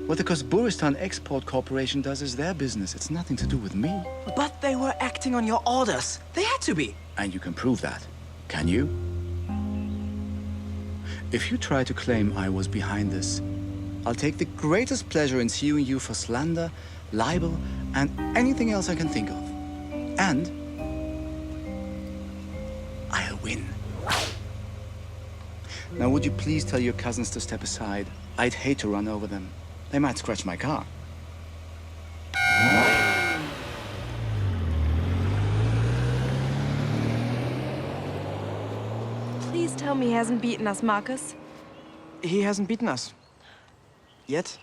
[SPEAKER 3] What the Cosboristan Export Corporation does is their business. It's nothing to do with me.
[SPEAKER 15] But they were acting on your orders. They had to be.
[SPEAKER 3] And you can prove that, can you? If you try to claim I was behind this, I'll take the greatest pleasure in suing you for slander, libel, and anything else I can think of. And I'll win. Now, would you please tell your cousins to step aside? I'd hate to run over them. They might scratch my car.
[SPEAKER 10] Please tell me he hasn't beaten us, Marcus.
[SPEAKER 3] He hasn't beaten us. Yet.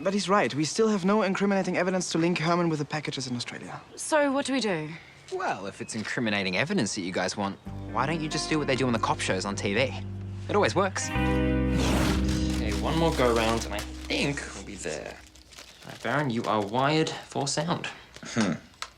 [SPEAKER 3] But he's right. We still have no incriminating evidence to link Herman with the packages in Australia.
[SPEAKER 1] So what do we do?
[SPEAKER 7] Well, if it's incriminating evidence that you guys want, why don't you just do what they do on the cop shows on TV? It always works.
[SPEAKER 9] Okay, one more go round, and I think we'll be there. All right, Baron, you are wired for sound.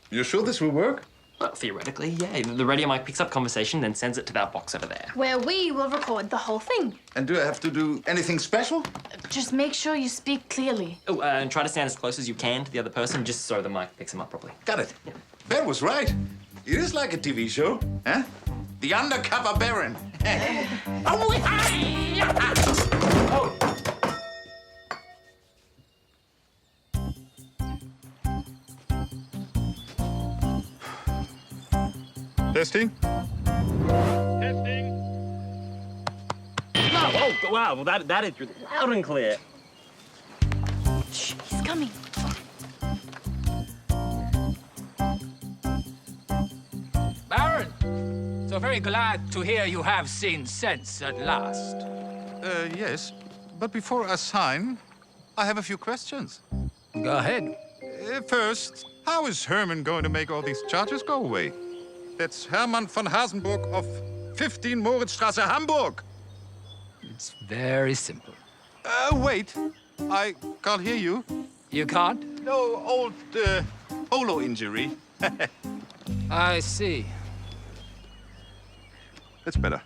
[SPEAKER 11] You sure this will work?
[SPEAKER 9] Well, theoretically, yeah. The radio mic picks up conversation, then sends it to that box over there.
[SPEAKER 8] Where we will record the whole thing.
[SPEAKER 11] And do I have to do anything special?
[SPEAKER 8] Just make sure you speak clearly.
[SPEAKER 9] Oh, and try to stand as close as you can to the other person, just so the mic picks him up properly.
[SPEAKER 11] Got it. Ben was right. It is like a TV show, huh? The Undercover Baron. Testing.
[SPEAKER 18] Testing.
[SPEAKER 9] Wow, well, that is loud and clear.
[SPEAKER 8] Shh, he's coming.
[SPEAKER 19] Baron, so very glad to hear you have seen sense at last.
[SPEAKER 11] Yes. But before I sign, I have a few questions.
[SPEAKER 19] Go ahead.
[SPEAKER 11] First, how is Herman going to make all these charges go away? That's Herman von Hasenburg of 15 Moritzstraße, Hamburg.
[SPEAKER 19] It's very simple.
[SPEAKER 11] Wait. I can't hear you.
[SPEAKER 19] You can't?
[SPEAKER 11] No, old polo injury.
[SPEAKER 19] I see.
[SPEAKER 11] That's better.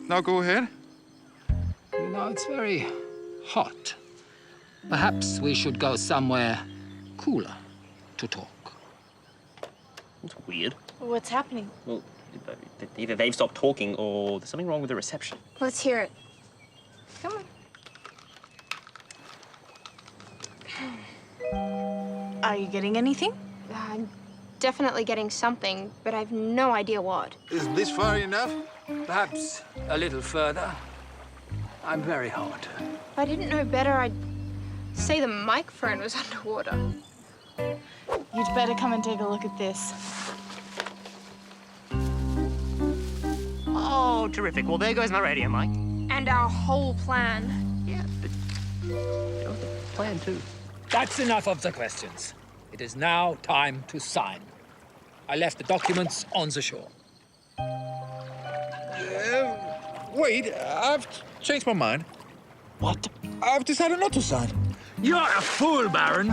[SPEAKER 11] Now go ahead.
[SPEAKER 19] You know, it's very hot. Perhaps we should go somewhere cooler to talk.
[SPEAKER 9] It's weird.
[SPEAKER 8] What's happening?
[SPEAKER 9] Well, either they've stopped talking or there's something wrong with the reception.
[SPEAKER 6] Let's hear it. Come on.
[SPEAKER 8] Are you getting anything?
[SPEAKER 6] I'm definitely getting something, but I've no idea what.
[SPEAKER 11] Is this far enough?
[SPEAKER 19] Perhaps a little further. I'm very hot.
[SPEAKER 6] If I didn't know better, I'd say the microphone was underwater.
[SPEAKER 8] You'd better come and take a look at this.
[SPEAKER 9] Oh, terrific. Well, there goes my radio mic.
[SPEAKER 6] And our whole plan.
[SPEAKER 9] Yeah, but the plan too.
[SPEAKER 19] That's enough of the questions. It is now time to sign. I left the documents on the shore.
[SPEAKER 11] Wait, I've changed my mind.
[SPEAKER 19] What?
[SPEAKER 11] I've decided not to sign.
[SPEAKER 19] You're a fool, Baron.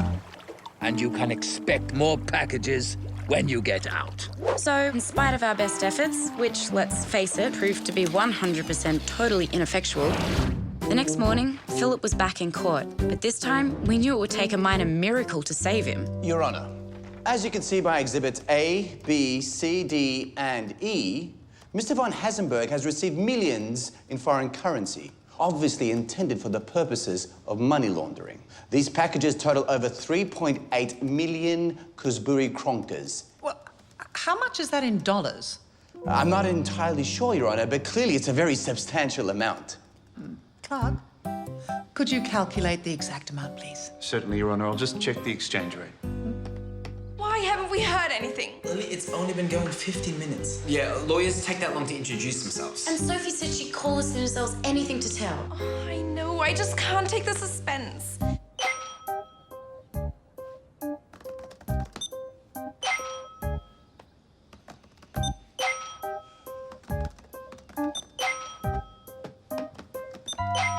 [SPEAKER 19] And you can expect more packages when you get out.
[SPEAKER 1] So, in spite of our best efforts, which, let's face it, proved to be 100% totally ineffectual, the next morning, Philip was back in court. But this time, we knew it would take a minor miracle to save him.
[SPEAKER 13] Your Honor, as you can see by exhibits A, B, C, D, and E, Mr. von Hasenburg has received millions in foreign currency, obviously intended for the purposes of money laundering. These packages total over 3.8 million Kuzburi kronkers.
[SPEAKER 14] Well, how much is that in dollars?
[SPEAKER 13] I'm not entirely sure, Your Honor, but clearly it's a very substantial amount.
[SPEAKER 14] Clark, could you calculate the exact amount, please?
[SPEAKER 22] Certainly, Your Honor. I'll just check the exchange rate.
[SPEAKER 2] Why haven't we heard anything?
[SPEAKER 5] Lily, it's only been going 15 minutes. Yeah, lawyers take that long to introduce themselves.
[SPEAKER 1] And Sophie said she'd call as soon as there was anything to tell.
[SPEAKER 2] Oh, I know, I just can't take the suspense.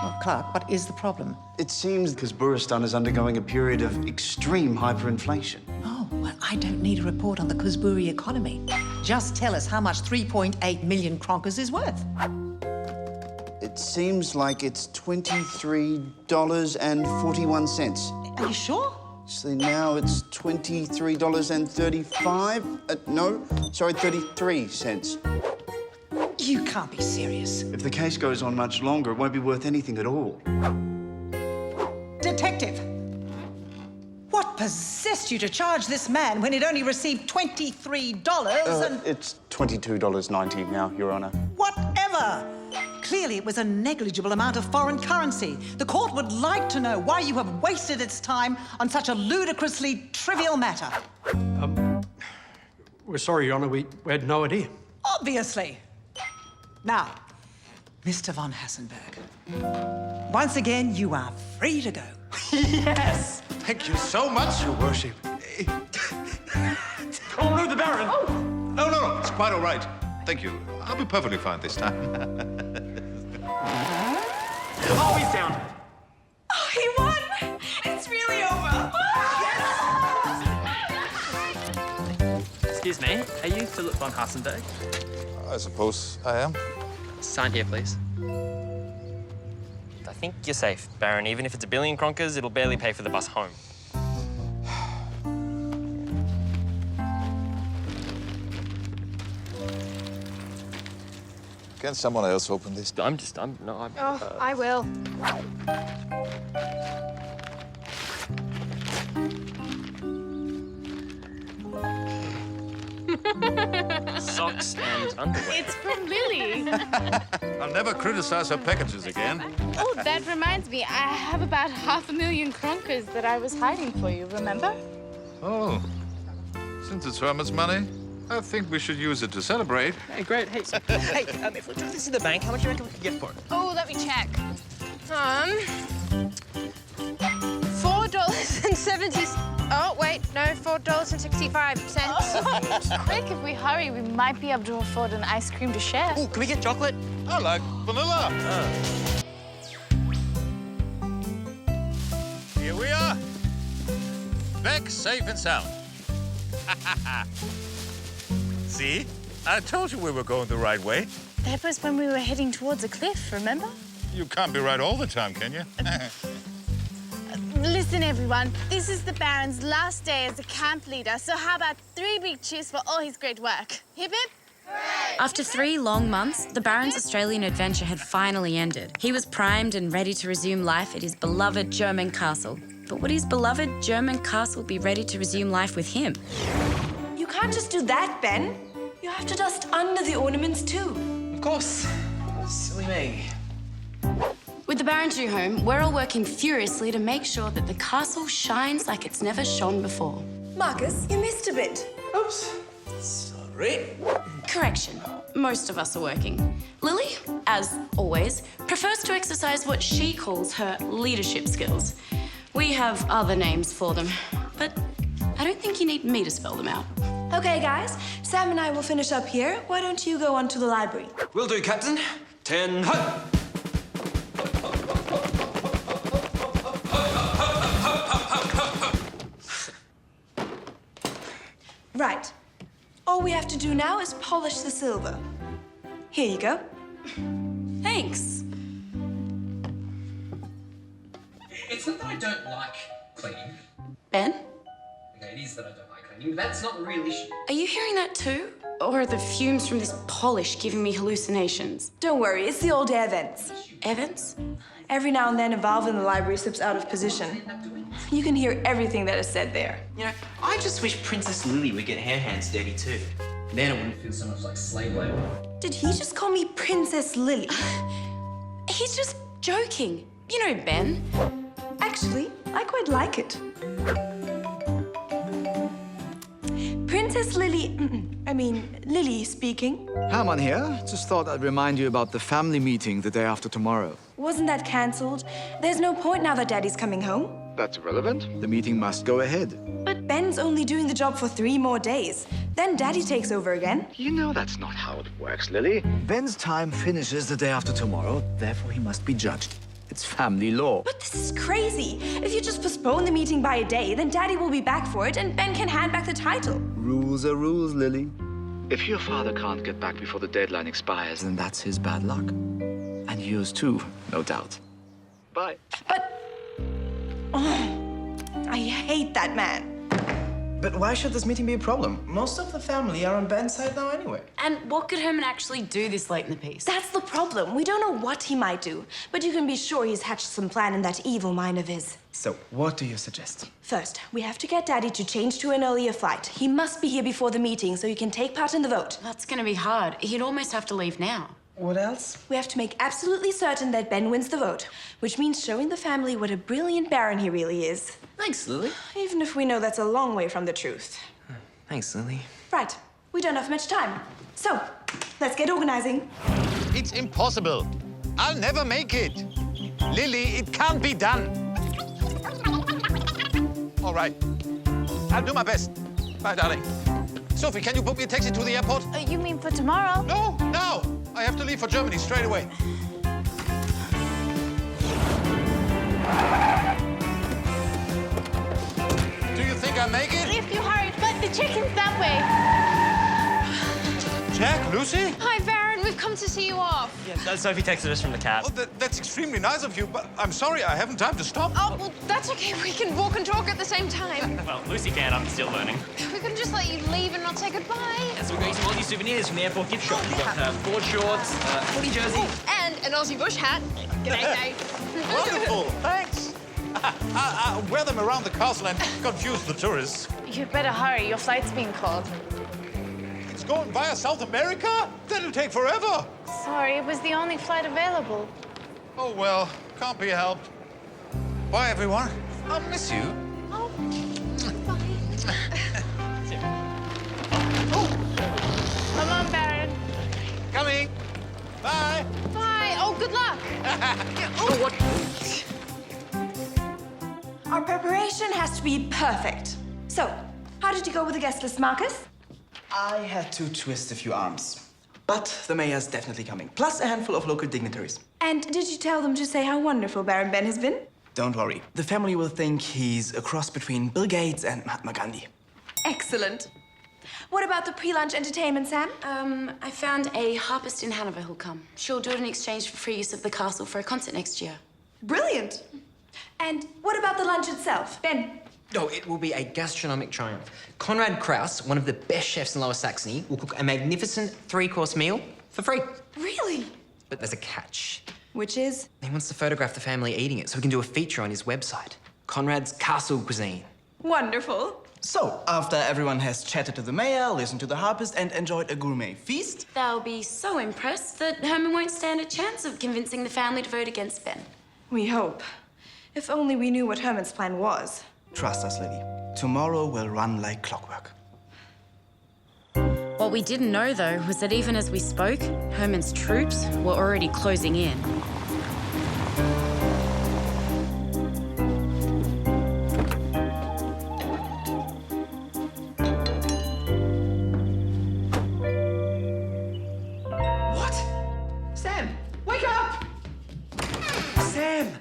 [SPEAKER 14] Well, Clark, what is the problem?
[SPEAKER 22] It seems Kuzburistan is undergoing a period of extreme hyperinflation.
[SPEAKER 14] Oh, well, I don't need a report on the Kuzburi economy. Just tell us how much 3.8 million kronkers is worth.
[SPEAKER 22] It seems like it's $23.41.
[SPEAKER 14] Are you sure?
[SPEAKER 22] So now it's $23.35. No, sorry, 33 cents.
[SPEAKER 14] You can't be serious.
[SPEAKER 22] If the case goes on much longer, it won't be worth anything at all.
[SPEAKER 14] Detective, what possessed you to charge this man when he'd only received $23 and...
[SPEAKER 22] It's $22.90 now, Your Honor.
[SPEAKER 14] Whatever! Clearly, it was a negligible amount of foreign currency. The court would like to know why you have wasted its time on such a ludicrously trivial matter.
[SPEAKER 18] We're sorry, Your Honor. We had no idea.
[SPEAKER 14] Obviously. Now, Mr. von Hasenburg, once again, you are free to go.
[SPEAKER 22] Yes! Thank you so much, Your Worship.
[SPEAKER 9] Oh, no, the Baron!
[SPEAKER 11] Oh. No, it's quite all right. Thank you. I'll be perfectly fine this time.
[SPEAKER 9] Oh, he's down.
[SPEAKER 2] Oh, he won! It's really over.
[SPEAKER 9] Excuse me, are you Philip von Hasenburg?
[SPEAKER 11] I suppose I am.
[SPEAKER 9] Sign here, please. I think you're safe, Baron. Even if it's $1 billion kronkers, it'll barely pay for the bus home.
[SPEAKER 11] Can someone else open this?
[SPEAKER 6] Oh, I will.
[SPEAKER 9] Socks and underwear.
[SPEAKER 8] It's from Lily.
[SPEAKER 11] I'll never criticize her packages again.
[SPEAKER 16] Oh, that reminds me. I have about 500,000 kronkers that I was hiding for you, remember?
[SPEAKER 11] Oh, since it's Herman's money, I think we should use it to celebrate.
[SPEAKER 9] Hey, great. Hey, if we do this in the bank, how much do you reckon we could get for it?
[SPEAKER 6] Oh, let me check. $4.70. Oh, wait, no, $4.65.
[SPEAKER 16] Quick, if we hurry, we might be able to afford an ice cream to share.
[SPEAKER 9] Oh, can we get chocolate?
[SPEAKER 11] I like vanilla. Here we are. Back safe and sound. See? I told you we were going the right way.
[SPEAKER 16] That was when we were heading towards a cliff, remember?
[SPEAKER 11] You can't be right all the time, can you?
[SPEAKER 16] Listen, everyone, this is the Baron's last day as a camp leader, so how about 3 big cheers for all his great work? Hip hip?
[SPEAKER 1] After 3 long months, the Baron's Australian adventure had finally ended. He was primed and ready to resume life at his beloved German castle. But would his beloved German castle be ready to resume life with him?
[SPEAKER 2] You can't just do that, Ben. You have to dust under the ornaments, too.
[SPEAKER 5] Of course. Silly me.
[SPEAKER 1] With the Baron's new home, we're all working furiously to make sure that the castle shines like it's never shone before.
[SPEAKER 2] Marcus, you missed a bit.
[SPEAKER 5] Oops. Sorry.
[SPEAKER 1] Correction. Most of us are working. Lily, as always, prefers to exercise what she calls her leadership skills. We have other names for them, but I don't think you need me to spell them out.
[SPEAKER 2] Okay, guys, Sam and I will finish up here. Why don't you go on to the library?
[SPEAKER 9] Will do, Captain. 10 hut.
[SPEAKER 2] Right. All we have to do now is polish the silver. Here you go.
[SPEAKER 1] Thanks.
[SPEAKER 7] It's not that I don't like cleaning.
[SPEAKER 1] Ben,
[SPEAKER 7] Okay, it is that I don't like cleaning, but that's not the real issue.
[SPEAKER 1] are you hearing that too? Or are the fumes from this polish giving me hallucinations?
[SPEAKER 2] Don't worry, it's the old air vents.
[SPEAKER 1] Air vents?
[SPEAKER 2] Every now and then, a valve in the library slips out of position. You can hear everything that is said there.
[SPEAKER 5] You know, I just wish Princess Lily would get her hands dirty too. Then it wouldn't feel so much like slave labor.
[SPEAKER 2] Did he just call me Princess Lily?
[SPEAKER 1] He's just joking. You know, Ben.
[SPEAKER 2] Actually, I quite like it. Princess Lily... Lily speaking.
[SPEAKER 3] Herman here. Just thought I'd remind you about the family meeting the day after tomorrow.
[SPEAKER 2] Wasn't that cancelled? There's no point now that Daddy's coming home.
[SPEAKER 3] That's irrelevant. The meeting must go ahead.
[SPEAKER 2] But Ben's only doing the job for 3 more days. Then Daddy takes over again.
[SPEAKER 3] You know that's not how it works, Lily. Ben's time finishes the day after tomorrow, therefore he must be judged. It's family law.
[SPEAKER 2] But this is crazy. If you just postpone the meeting by a day, then Daddy will be back for it and Ben can hand back the title.
[SPEAKER 3] Rules are rules, Lily. If your father can't get back before the deadline expires, then that's his bad luck. And yours too, no doubt. Bye.
[SPEAKER 2] But... Oh, I hate that man.
[SPEAKER 4] But why should this meeting be a problem? Most of the family are on Ben's side now anyway.
[SPEAKER 1] And what could Herman actually do this late in the piece?
[SPEAKER 2] That's the problem. We don't know what he might do. But you can be sure he's hatched some plan in that evil mind of his.
[SPEAKER 4] So, what do you suggest?
[SPEAKER 2] First, we have to get Daddy to change to an earlier flight. He must be here before the meeting so he can take part in the vote.
[SPEAKER 1] That's gonna be hard. He'd almost have to leave now.
[SPEAKER 4] What else?
[SPEAKER 2] We have to make absolutely certain that Ben wins the vote, which means showing the family what a brilliant Baron he really is.
[SPEAKER 5] Thanks, Lily.
[SPEAKER 2] Even if we know that's a long way from the truth.
[SPEAKER 5] Thanks, Lily.
[SPEAKER 2] Right, we don't have much time. So, let's get organizing.
[SPEAKER 11] It's impossible. I'll never make it. Lily, it can't be done. All right. I'll do my best. Bye, darling. Sophie, can you book me a taxi to the airport?
[SPEAKER 16] You mean for tomorrow?
[SPEAKER 11] No, now. I have to leave for Germany straight away. Do you think I make it?
[SPEAKER 16] If you hurry, but the chicken's that way.
[SPEAKER 11] Jack, Lucy?
[SPEAKER 6] Hi, Baron. We've come to see you off.
[SPEAKER 9] Yeah, Sophie texted us from the cab.
[SPEAKER 11] Oh, that's extremely nice of you, but I'm sorry, I haven't time to stop.
[SPEAKER 6] Oh, well, that's okay. We can walk and talk at the same time.
[SPEAKER 9] Well, Lucy can. I'm still learning.
[SPEAKER 6] We can just let you leave and not say goodbye.
[SPEAKER 9] Yeah, so we're going to some Aussie souvenirs from the airport gift shop. We've got board shorts, footy jersey.
[SPEAKER 6] And an Aussie bush hat. G'day, Dave.
[SPEAKER 11] Wonderful, thanks. I'll wear them around the castle and confuse the tourists.
[SPEAKER 16] You'd better hurry. Your flight's being called.
[SPEAKER 11] It's going via South America? That'll take forever.
[SPEAKER 16] Sorry, it was the only flight available.
[SPEAKER 11] Oh, well, can't be helped. Bye, everyone. I'll miss you.
[SPEAKER 16] Oh, come on, Baron.
[SPEAKER 11] Coming. Bye.
[SPEAKER 16] Bye. Oh, good luck.
[SPEAKER 2] Our preparation has to be perfect. So, how did you go with the guest list, Marcus?
[SPEAKER 5] I had to twist a few arms. But the mayor's definitely coming, plus a handful of local dignitaries.
[SPEAKER 2] And did you tell them to say how wonderful Baron Ben has been?
[SPEAKER 5] Don't worry. The family will think he's a cross between Bill Gates and Mahatma Gandhi.
[SPEAKER 2] Excellent. What about the pre-lunch entertainment, Sam?
[SPEAKER 1] I found a harpist in Hanover who'll come. She'll do it in exchange for free use of the castle for a concert next year.
[SPEAKER 2] Brilliant. And what about the lunch itself, Ben?
[SPEAKER 7] Oh, it will be a gastronomic triumph. Konrad Kraus, one of the best chefs in Lower Saxony, will cook a magnificent three-course meal for free.
[SPEAKER 2] Really?
[SPEAKER 7] But there's a catch.
[SPEAKER 2] Which is?
[SPEAKER 7] He wants to photograph the family eating it so we can do a feature on his website. Konrad's Castle Cuisine.
[SPEAKER 2] Wonderful.
[SPEAKER 5] So, after everyone has chatted to the mayor, listened to the harpist, and enjoyed a gourmet feast...
[SPEAKER 1] They'll be so impressed that Herman won't stand a chance of convincing the family to vote against Ben.
[SPEAKER 2] We hope. If only we knew what Herman's plan was.
[SPEAKER 5] Trust us, Lily. Tomorrow will run like clockwork.
[SPEAKER 1] What we didn't know, though, was that even as we spoke, Herman's troops were already closing in.
[SPEAKER 5] What? Sam, wake up! Sam!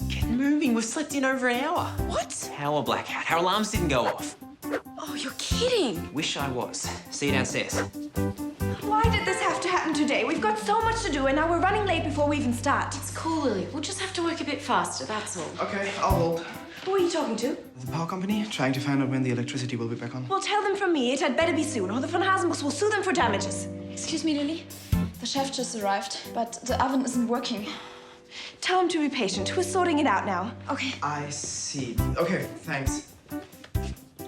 [SPEAKER 5] Get moving. We've slept in over an hour.
[SPEAKER 1] What?
[SPEAKER 7] Our black hat. Our alarms didn't go off.
[SPEAKER 1] Oh, you're kidding.
[SPEAKER 7] Wish I was. See you downstairs.
[SPEAKER 2] Why did this have to happen today? We've got so much to do and now we're running late before we even start.
[SPEAKER 1] It's cool, Lily. We'll just have to work a bit faster, that's all.
[SPEAKER 5] Okay, I'll hold.
[SPEAKER 2] Who are you talking to?
[SPEAKER 5] The power company, trying to find out when the electricity will be back on.
[SPEAKER 2] Well, tell them from me it had better be soon, or the von Hasenbus will sue them for damages.
[SPEAKER 8] Excuse me, Lily. The chef just arrived, but the oven isn't working.
[SPEAKER 2] Tell him to be patient. We're sorting it out now.
[SPEAKER 8] Okay.
[SPEAKER 5] I see. Okay, thanks.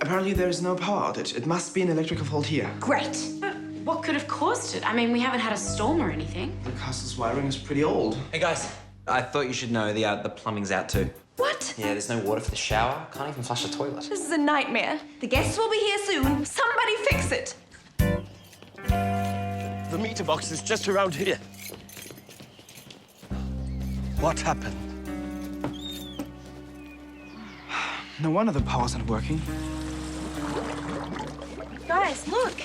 [SPEAKER 5] Apparently there's no power outage. It must be an electrical fault here.
[SPEAKER 2] Great.
[SPEAKER 1] But what could have caused it? I mean, we haven't had a storm or anything.
[SPEAKER 5] The castle's wiring is pretty old.
[SPEAKER 7] Hey, guys. I thought you should know the plumbing's out too.
[SPEAKER 2] What?
[SPEAKER 7] Yeah, there's no water for the shower. Can't even flush the toilet.
[SPEAKER 2] This is a nightmare. The guests will be here soon. Somebody fix it.
[SPEAKER 18] The meter box is just around here. What happened?
[SPEAKER 5] No wonder the power's not working.
[SPEAKER 2] Guys, look.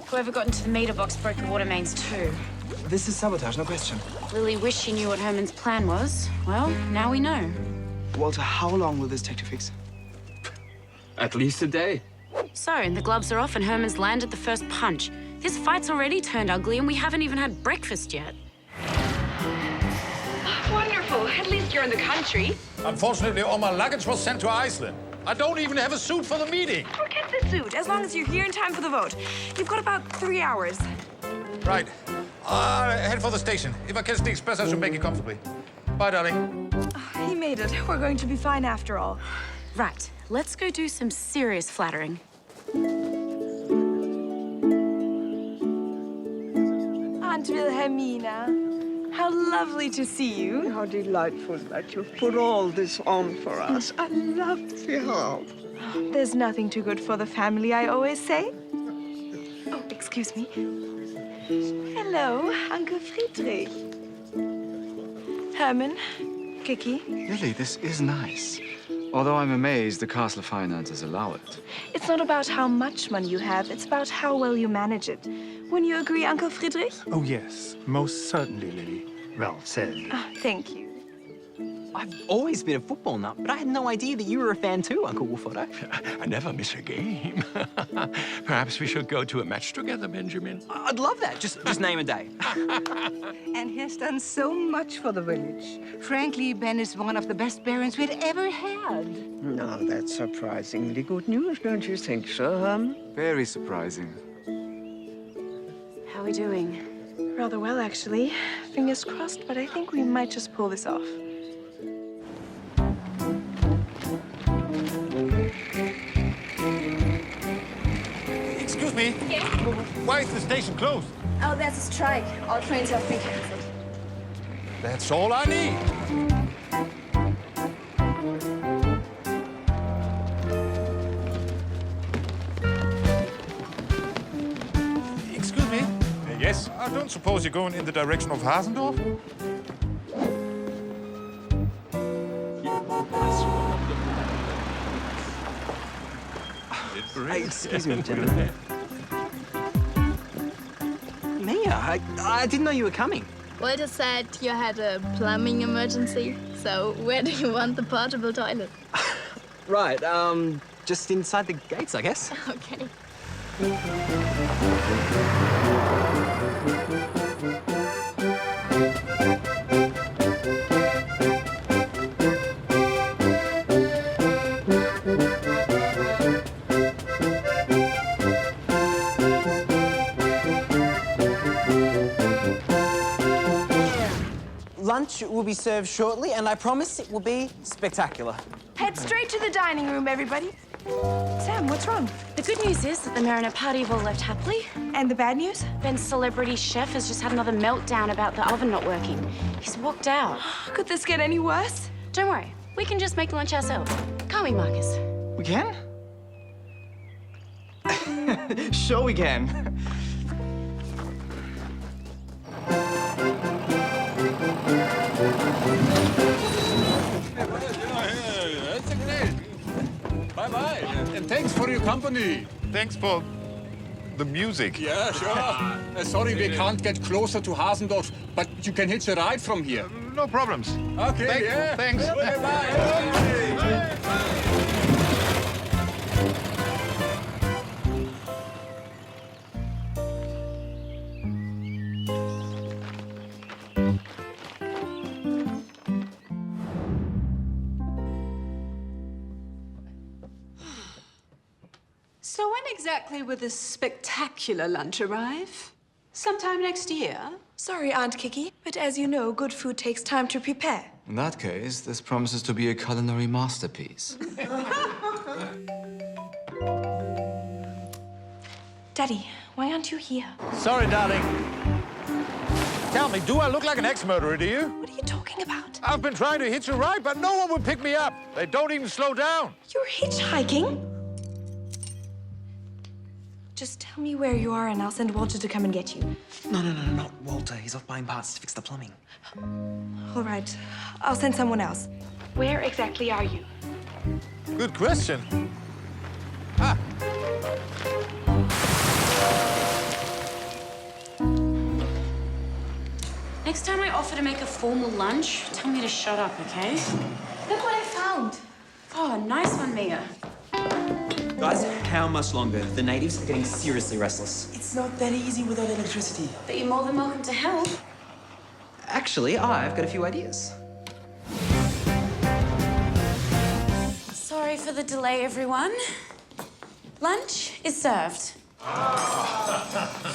[SPEAKER 1] Whoever got into the meter box broke the water mains too.
[SPEAKER 5] This is sabotage, no question.
[SPEAKER 1] Lily wished she knew what Herman's plan was. Well, now we know.
[SPEAKER 5] Walter, how long will this take to fix?
[SPEAKER 19] At least a day.
[SPEAKER 1] So, the gloves are off and Herman's landed the first punch. This fight's already turned ugly and we haven't even had breakfast yet.
[SPEAKER 2] Wonderful. At least you're in the country.
[SPEAKER 11] Unfortunately, all my luggage was sent to Iceland. I don't even have a suit for the meeting.
[SPEAKER 2] Forget the suit, as long as you're here in time for the vote. You've got about 3 hours.
[SPEAKER 11] Right. Head for the station. If I catch the express, I should make it comfortably. Bye, darling.
[SPEAKER 2] Oh, he made it. We're going to be fine after all.
[SPEAKER 1] Right, let's go do some serious flattering.
[SPEAKER 2] Aunt Wilhelmina, how lovely to see you.
[SPEAKER 12] How delightful that you've put all this on for us. I love the help.
[SPEAKER 2] There's nothing too good for the family, I always say. Oh, excuse me. Hello, Uncle Friedrich. Herman, Kiki.
[SPEAKER 3] Really, this is nice. Although I'm amazed the castle finances allow it.
[SPEAKER 2] It's not about how much money you have, it's about how well you manage it. Wouldn't you agree, Uncle Friedrich?
[SPEAKER 18] Oh, yes. Most certainly, Lily. Well said.
[SPEAKER 2] Oh, thank you.
[SPEAKER 7] I've always been a football nut, but I had no idea that you were a fan too, Uncle Wolfotto.
[SPEAKER 18] I never miss a game. Perhaps we should go to a match together, Benjamin.
[SPEAKER 7] I'd love that. Just name a day.
[SPEAKER 12] And he has done so much for the village. Frankly, Ben is one of the best barons we'd ever had. Now, that's surprisingly good news, don't you think so,
[SPEAKER 3] Very surprising.
[SPEAKER 1] How are we doing?
[SPEAKER 2] Rather well, actually. Fingers crossed, but I think we might just pull this off.
[SPEAKER 11] Excuse me.
[SPEAKER 2] Yes?
[SPEAKER 11] Why is the station closed?
[SPEAKER 16] Oh, there's a strike. All trains have been cancelled.
[SPEAKER 11] That's all I need. Excuse me? Yes? I don't suppose you're going in the direction of Hasendorf?
[SPEAKER 4] Excuse me, gentlemen. Mia, I didn't know you were coming.
[SPEAKER 8] Walter said you had a plumbing emergency. So where do you want the portable toilet?
[SPEAKER 4] Right, just inside the gates, I guess.
[SPEAKER 8] Okay.
[SPEAKER 7] Lunch will be served shortly, and I promise it will be spectacular.
[SPEAKER 2] Head straight to the dining room, everybody. Sam, what's wrong?
[SPEAKER 1] The good news is that the Mariner party have all left happily.
[SPEAKER 2] And the bad news?
[SPEAKER 1] Ben's celebrity chef has just had another meltdown about the oven not working. He's walked out.
[SPEAKER 2] Could this get any worse?
[SPEAKER 1] Don't worry, we can just make lunch ourselves. Can't we, Marcus?
[SPEAKER 4] We can? Sure we can.
[SPEAKER 11] That's great. Bye-bye. And thanks for your company. Thanks for the music.
[SPEAKER 17] Yeah, sure. Sorry we can't get closer to Hasendorf, but you can hitch a ride from here.
[SPEAKER 11] No problems.
[SPEAKER 17] Okay, yeah.
[SPEAKER 11] Thanks.
[SPEAKER 17] Bye.
[SPEAKER 20] So when exactly will this spectacular lunch arrive? Sometime next year?
[SPEAKER 2] Sorry, Aunt Kiki, but as you know, good food takes time to prepare.
[SPEAKER 3] In that case, this promises to be a culinary masterpiece.
[SPEAKER 2] Daddy, why aren't you here?
[SPEAKER 11] Sorry, darling. Tell me, do I look like an ex-murderer to you?
[SPEAKER 2] What are you talking about?
[SPEAKER 11] I've been trying to hitch a ride, but no one would pick me up. They don't even slow down.
[SPEAKER 2] You're hitchhiking? Just tell me where you are and I'll send Walter to come and get you.
[SPEAKER 7] No, not Walter. He's off buying parts to fix the plumbing.
[SPEAKER 2] All right, I'll send someone else. Where exactly are you?
[SPEAKER 11] Good question.
[SPEAKER 1] Next time I offer to make a formal lunch, tell me to shut up, okay?
[SPEAKER 2] Look what I found.
[SPEAKER 1] Oh, nice one, Mia.
[SPEAKER 7] Guys, how much longer? The natives are getting seriously restless.
[SPEAKER 5] It's not that easy without electricity.
[SPEAKER 1] But you're more than welcome to help.
[SPEAKER 7] Actually, I've got a few ideas.
[SPEAKER 1] Sorry for the delay, everyone. Lunch is served.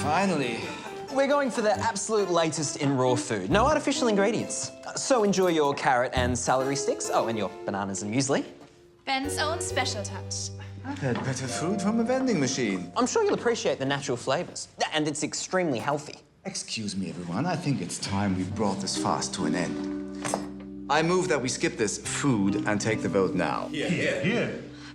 [SPEAKER 7] Finally. We're going for the absolute latest in raw food. No artificial ingredients. So enjoy your carrot and celery sticks. Oh, and your bananas and muesli.
[SPEAKER 8] Ben's own special touch.
[SPEAKER 3] I've had better food from a vending machine.
[SPEAKER 7] I'm sure you'll appreciate the natural flavors. And it's extremely healthy.
[SPEAKER 3] Excuse me, everyone. I think it's time we brought this fast to an end. I move that we skip this food and take the vote now.
[SPEAKER 11] Yeah.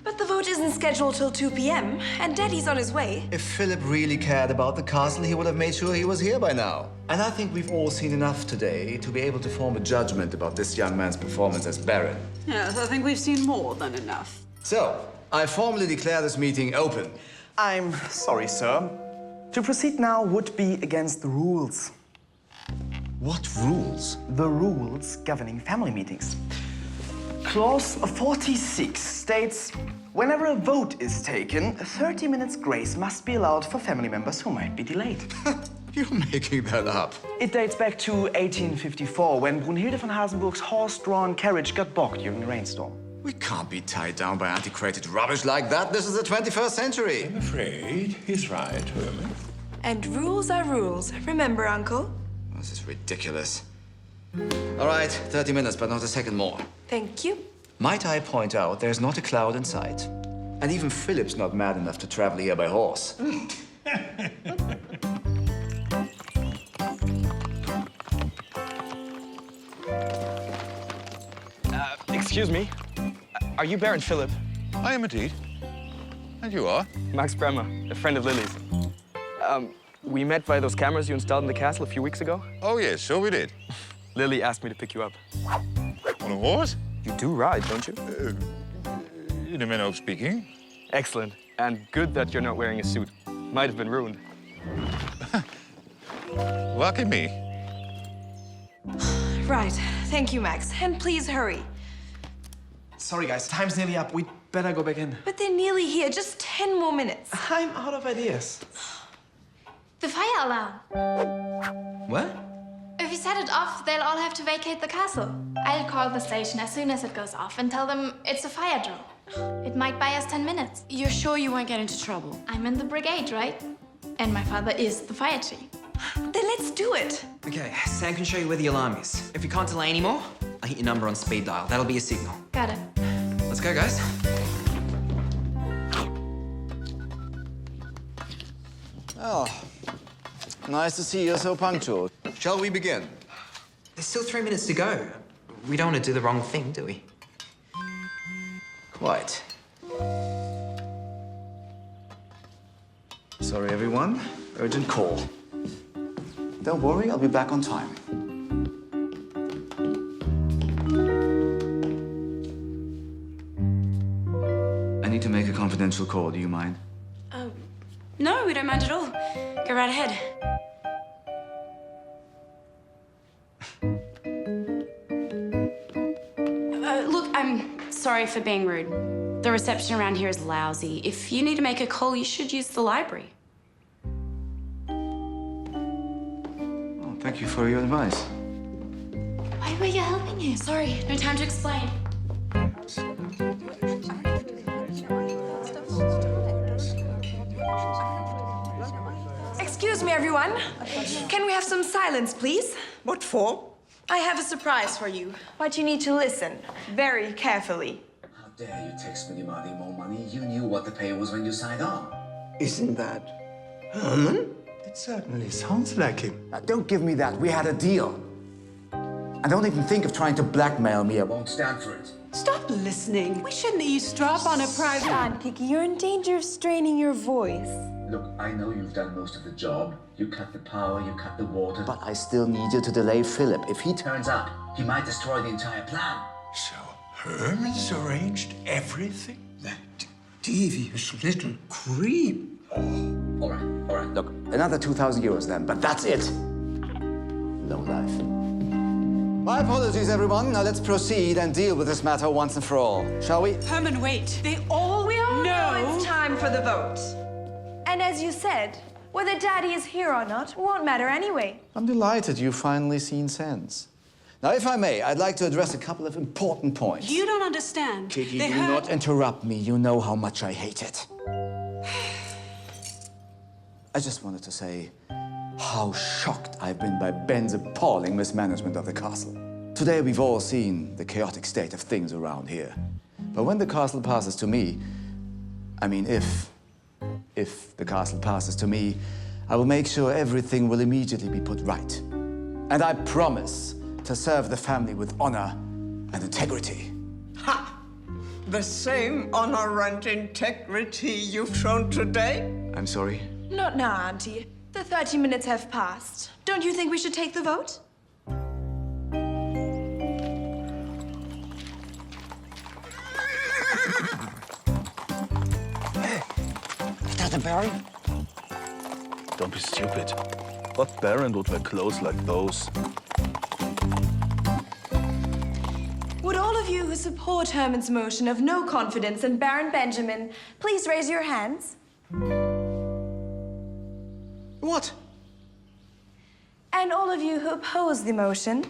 [SPEAKER 2] But the vote isn't scheduled till 2 p.m. and Daddy's on his way.
[SPEAKER 3] If Philip really cared about the castle, he would have made sure he was here by now. And I think we've all seen enough today to be able to form a judgment about this young man's performance as Baron.
[SPEAKER 20] Yes, I think we've seen more than enough.
[SPEAKER 3] So, I formally declare this meeting open.
[SPEAKER 5] I'm sorry, sir. To proceed now would be against the rules.
[SPEAKER 3] What rules?
[SPEAKER 5] The rules governing family meetings. Clause 46 states, whenever a vote is taken, 30 minutes grace must be allowed for family members who might be delayed.
[SPEAKER 3] You're making that up.
[SPEAKER 5] It dates back to 1854, when Brunhilde von Hasenburg's horse-drawn carriage got bogged during a rainstorm.
[SPEAKER 3] We can't be tied down by antiquated rubbish like that. This is the 21st century.
[SPEAKER 11] I'm afraid he's right, Herman.
[SPEAKER 2] And rules are rules. Remember, Uncle?
[SPEAKER 3] This is ridiculous. All right, 30 minutes, but not a second more.
[SPEAKER 2] Thank you.
[SPEAKER 3] Might I point out there's not a cloud in sight? And even Philip's not mad enough to travel here by horse.
[SPEAKER 15] Excuse me. Are you Baron Philip?
[SPEAKER 11] I am indeed. And you are?
[SPEAKER 15] Max Bremer, a friend of Lily's. We met via those cameras you installed in the castle a few weeks ago.
[SPEAKER 11] Oh, yes, so we did.
[SPEAKER 15] Lily asked me to pick you up.
[SPEAKER 11] On a horse?
[SPEAKER 15] You do ride, don't you?
[SPEAKER 11] In a manner of speaking.
[SPEAKER 15] Excellent. And good that you're not wearing a suit. Might have been ruined.
[SPEAKER 11] Lucky me.
[SPEAKER 2] Right. Thank you, Max. And please hurry.
[SPEAKER 5] Sorry, guys. Time's nearly up. We'd better go back in.
[SPEAKER 2] But they're nearly here. Just 10 more minutes.
[SPEAKER 5] I'm out of ideas.
[SPEAKER 8] The fire alarm.
[SPEAKER 5] What?
[SPEAKER 8] If you set it off, they'll all have to vacate the castle. I'll call the station as soon as it goes off and tell them it's a fire drill. It might buy us 10 minutes.
[SPEAKER 1] You're sure you won't get into trouble?
[SPEAKER 8] I'm in the brigade, right? And my father is the fire chief.
[SPEAKER 2] Then let's do it.
[SPEAKER 7] Okay, Sam can show you where the alarm is. If we can't delay anymore, I'll hit your number on speed dial. That'll be a signal.
[SPEAKER 8] Got it.
[SPEAKER 7] Let's go, guys.
[SPEAKER 3] Oh, nice to see you're so punctual. Shall we begin?
[SPEAKER 7] There's still 3 minutes to go. We don't want to do the wrong thing, do we?
[SPEAKER 3] Quite. Sorry, everyone. Urgent call. Don't worry, I'll be back on time. I need to make a confidential call. Do you mind?
[SPEAKER 1] No, we don't mind at all. Go right ahead. Look, I'm sorry for being rude. The reception around here is lousy. If you need to make a call, you should use the library.
[SPEAKER 3] Oh, thank you for your advice.
[SPEAKER 1] Why were you helping him? Sorry, no time to explain.
[SPEAKER 2] Excuse me, everyone. Can we have some silence, please?
[SPEAKER 12] What for?
[SPEAKER 2] I have a surprise for you, but you need to listen very carefully.
[SPEAKER 21] How dare you text me demanding more money? You knew what the pay was when you signed on.
[SPEAKER 22] Isn't that Herman? It certainly sounds like him.
[SPEAKER 3] Now, don't give me that. We had a deal. And don't even think of trying to blackmail me. I won't stand for it.
[SPEAKER 20] Stop listening. We shouldn't eavesdrop on a private...
[SPEAKER 2] Aunt Kiki, you're in danger of straining your voice.
[SPEAKER 21] Look, I know you've done most of the job. You cut the power, you cut the water.
[SPEAKER 3] But I still need you to delay Philip.
[SPEAKER 21] If he turns up, he might destroy the entire plan.
[SPEAKER 22] So Herman's arranged everything? That devious little creep.
[SPEAKER 21] All right.
[SPEAKER 3] Look, another 2,000 euros then, but that's it. Low life. My apologies, everyone. Now let's proceed and deal with this matter once and for all, shall we?
[SPEAKER 20] Herman, wait. They all...
[SPEAKER 2] We all know it's time for the vote. And as you said, whether Daddy is here or not won't matter anyway.
[SPEAKER 3] I'm delighted you've finally seen sense. Now, if I may, I'd like to address a couple of important points.
[SPEAKER 20] You don't understand.
[SPEAKER 3] Kiki, do not interrupt me. You know how much I hate it. I just wanted to say how shocked I've been by Ben's appalling mismanagement of the castle. Today, we've all seen the chaotic state of things around here. But when the castle passes to me, I mean, if the castle passes to me, I will make sure everything will immediately be put right. And I promise to serve the family with honor and integrity.
[SPEAKER 12] Ha! The same honor and integrity you've shown today?
[SPEAKER 3] I'm sorry.
[SPEAKER 2] Not now, Auntie. The 30 minutes have passed. Don't you think we should take the vote?
[SPEAKER 22] Is that the Baron?
[SPEAKER 23] Don't be stupid. What Baron would wear clothes like those?
[SPEAKER 2] Would all of you who support Herman's motion of no confidence in Baron Benjamin please raise your hands?
[SPEAKER 3] What?
[SPEAKER 2] And all of you who oppose the motion?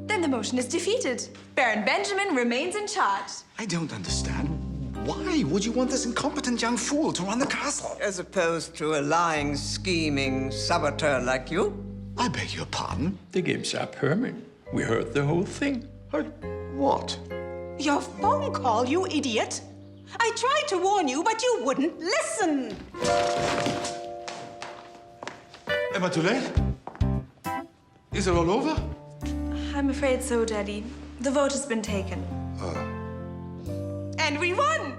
[SPEAKER 2] Then the motion is defeated. Baron Benjamin remains in charge.
[SPEAKER 22] I don't understand. Why would you want this incompetent young fool to run the castle?
[SPEAKER 12] As opposed to a lying, scheming saboteur like you?
[SPEAKER 22] I beg your pardon?
[SPEAKER 24] The game's up, Herman. We heard the whole thing.
[SPEAKER 22] Heard what?
[SPEAKER 20] Your phone call, you idiot. I tried to warn you, but you wouldn't listen.
[SPEAKER 3] Am I too late? Is it all over?
[SPEAKER 2] I'm afraid so, Daddy. The vote has been taken. And we won!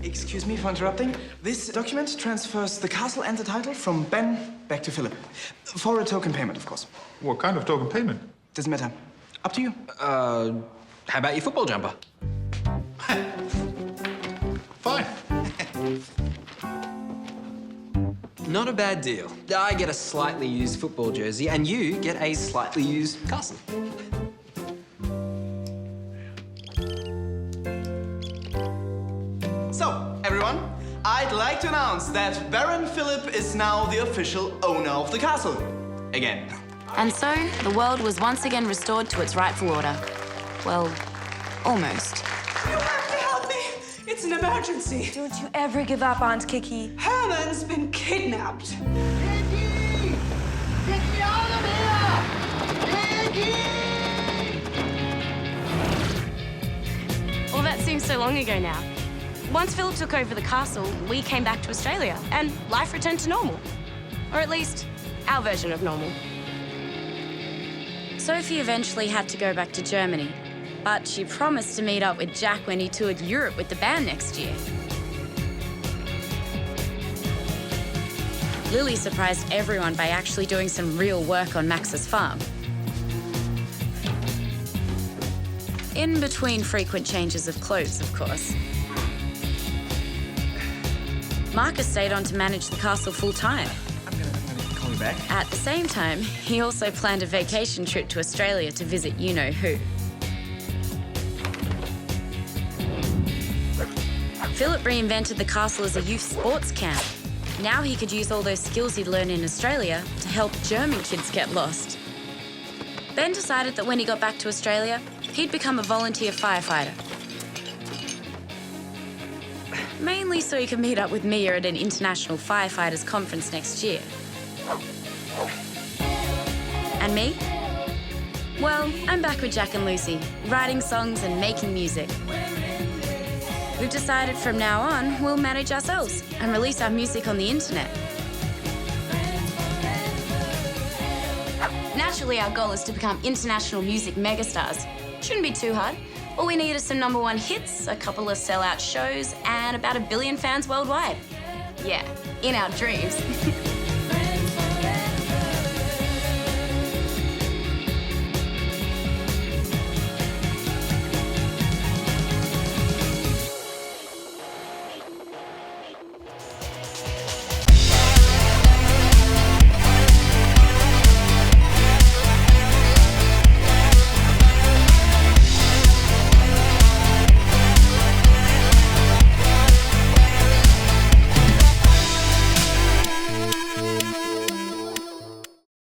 [SPEAKER 5] Excuse me for interrupting. This document transfers the castle and the title from Ben back to Philip. For a token payment, of course.
[SPEAKER 11] What kind of token payment?
[SPEAKER 5] Doesn't matter. Up to you.
[SPEAKER 7] How about your football jumper?
[SPEAKER 11] Fine.
[SPEAKER 7] Not a bad deal. I get a slightly used football jersey, and you get a slightly used castle.
[SPEAKER 5] So, everyone, I'd like to announce that Baron Philip is now the official owner of the castle. Again.
[SPEAKER 1] And so, the world was once again restored to its rightful order. Well, almost.
[SPEAKER 20] You have to help me! It's an emergency.
[SPEAKER 2] Don't you ever give up, Aunt Kiki.
[SPEAKER 20] Herman's been kidnapped.
[SPEAKER 9] Kiki! Get me out of here! Kiki!
[SPEAKER 1] Well, that seems so long ago now. Once Philip took over the castle, we came back to Australia, and life returned to normal. Or at least, our version of normal. Sophie eventually had to go back to Germany, but she promised to meet up with Jack when he toured Europe with the band next year. Lily surprised everyone by actually doing some real work on Max's farm. In between frequent changes of clothes, of course. Marcus stayed on to manage the castle full-time.
[SPEAKER 5] I'm gonna call you back.
[SPEAKER 1] At the same time, he also planned a vacation trip to Australia to visit you-know-who. Philip reinvented the castle as a youth sports camp. Now he could use all those skills he'd learned in Australia to help German kids get lost. Ben decided that when he got back to Australia, he'd become a volunteer firefighter. Mainly so he could meet up with Mia at an international firefighters conference next year. And me? Well, I'm back with Jack and Lucy, writing songs and making music. We've decided from now on, we'll manage ourselves and release our music on the internet. Naturally, our goal is to become international music megastars. Shouldn't be too hard. All we need is some #1 hits, a couple of sellout shows, and about 1 billion fans worldwide. Yeah, in our dreams.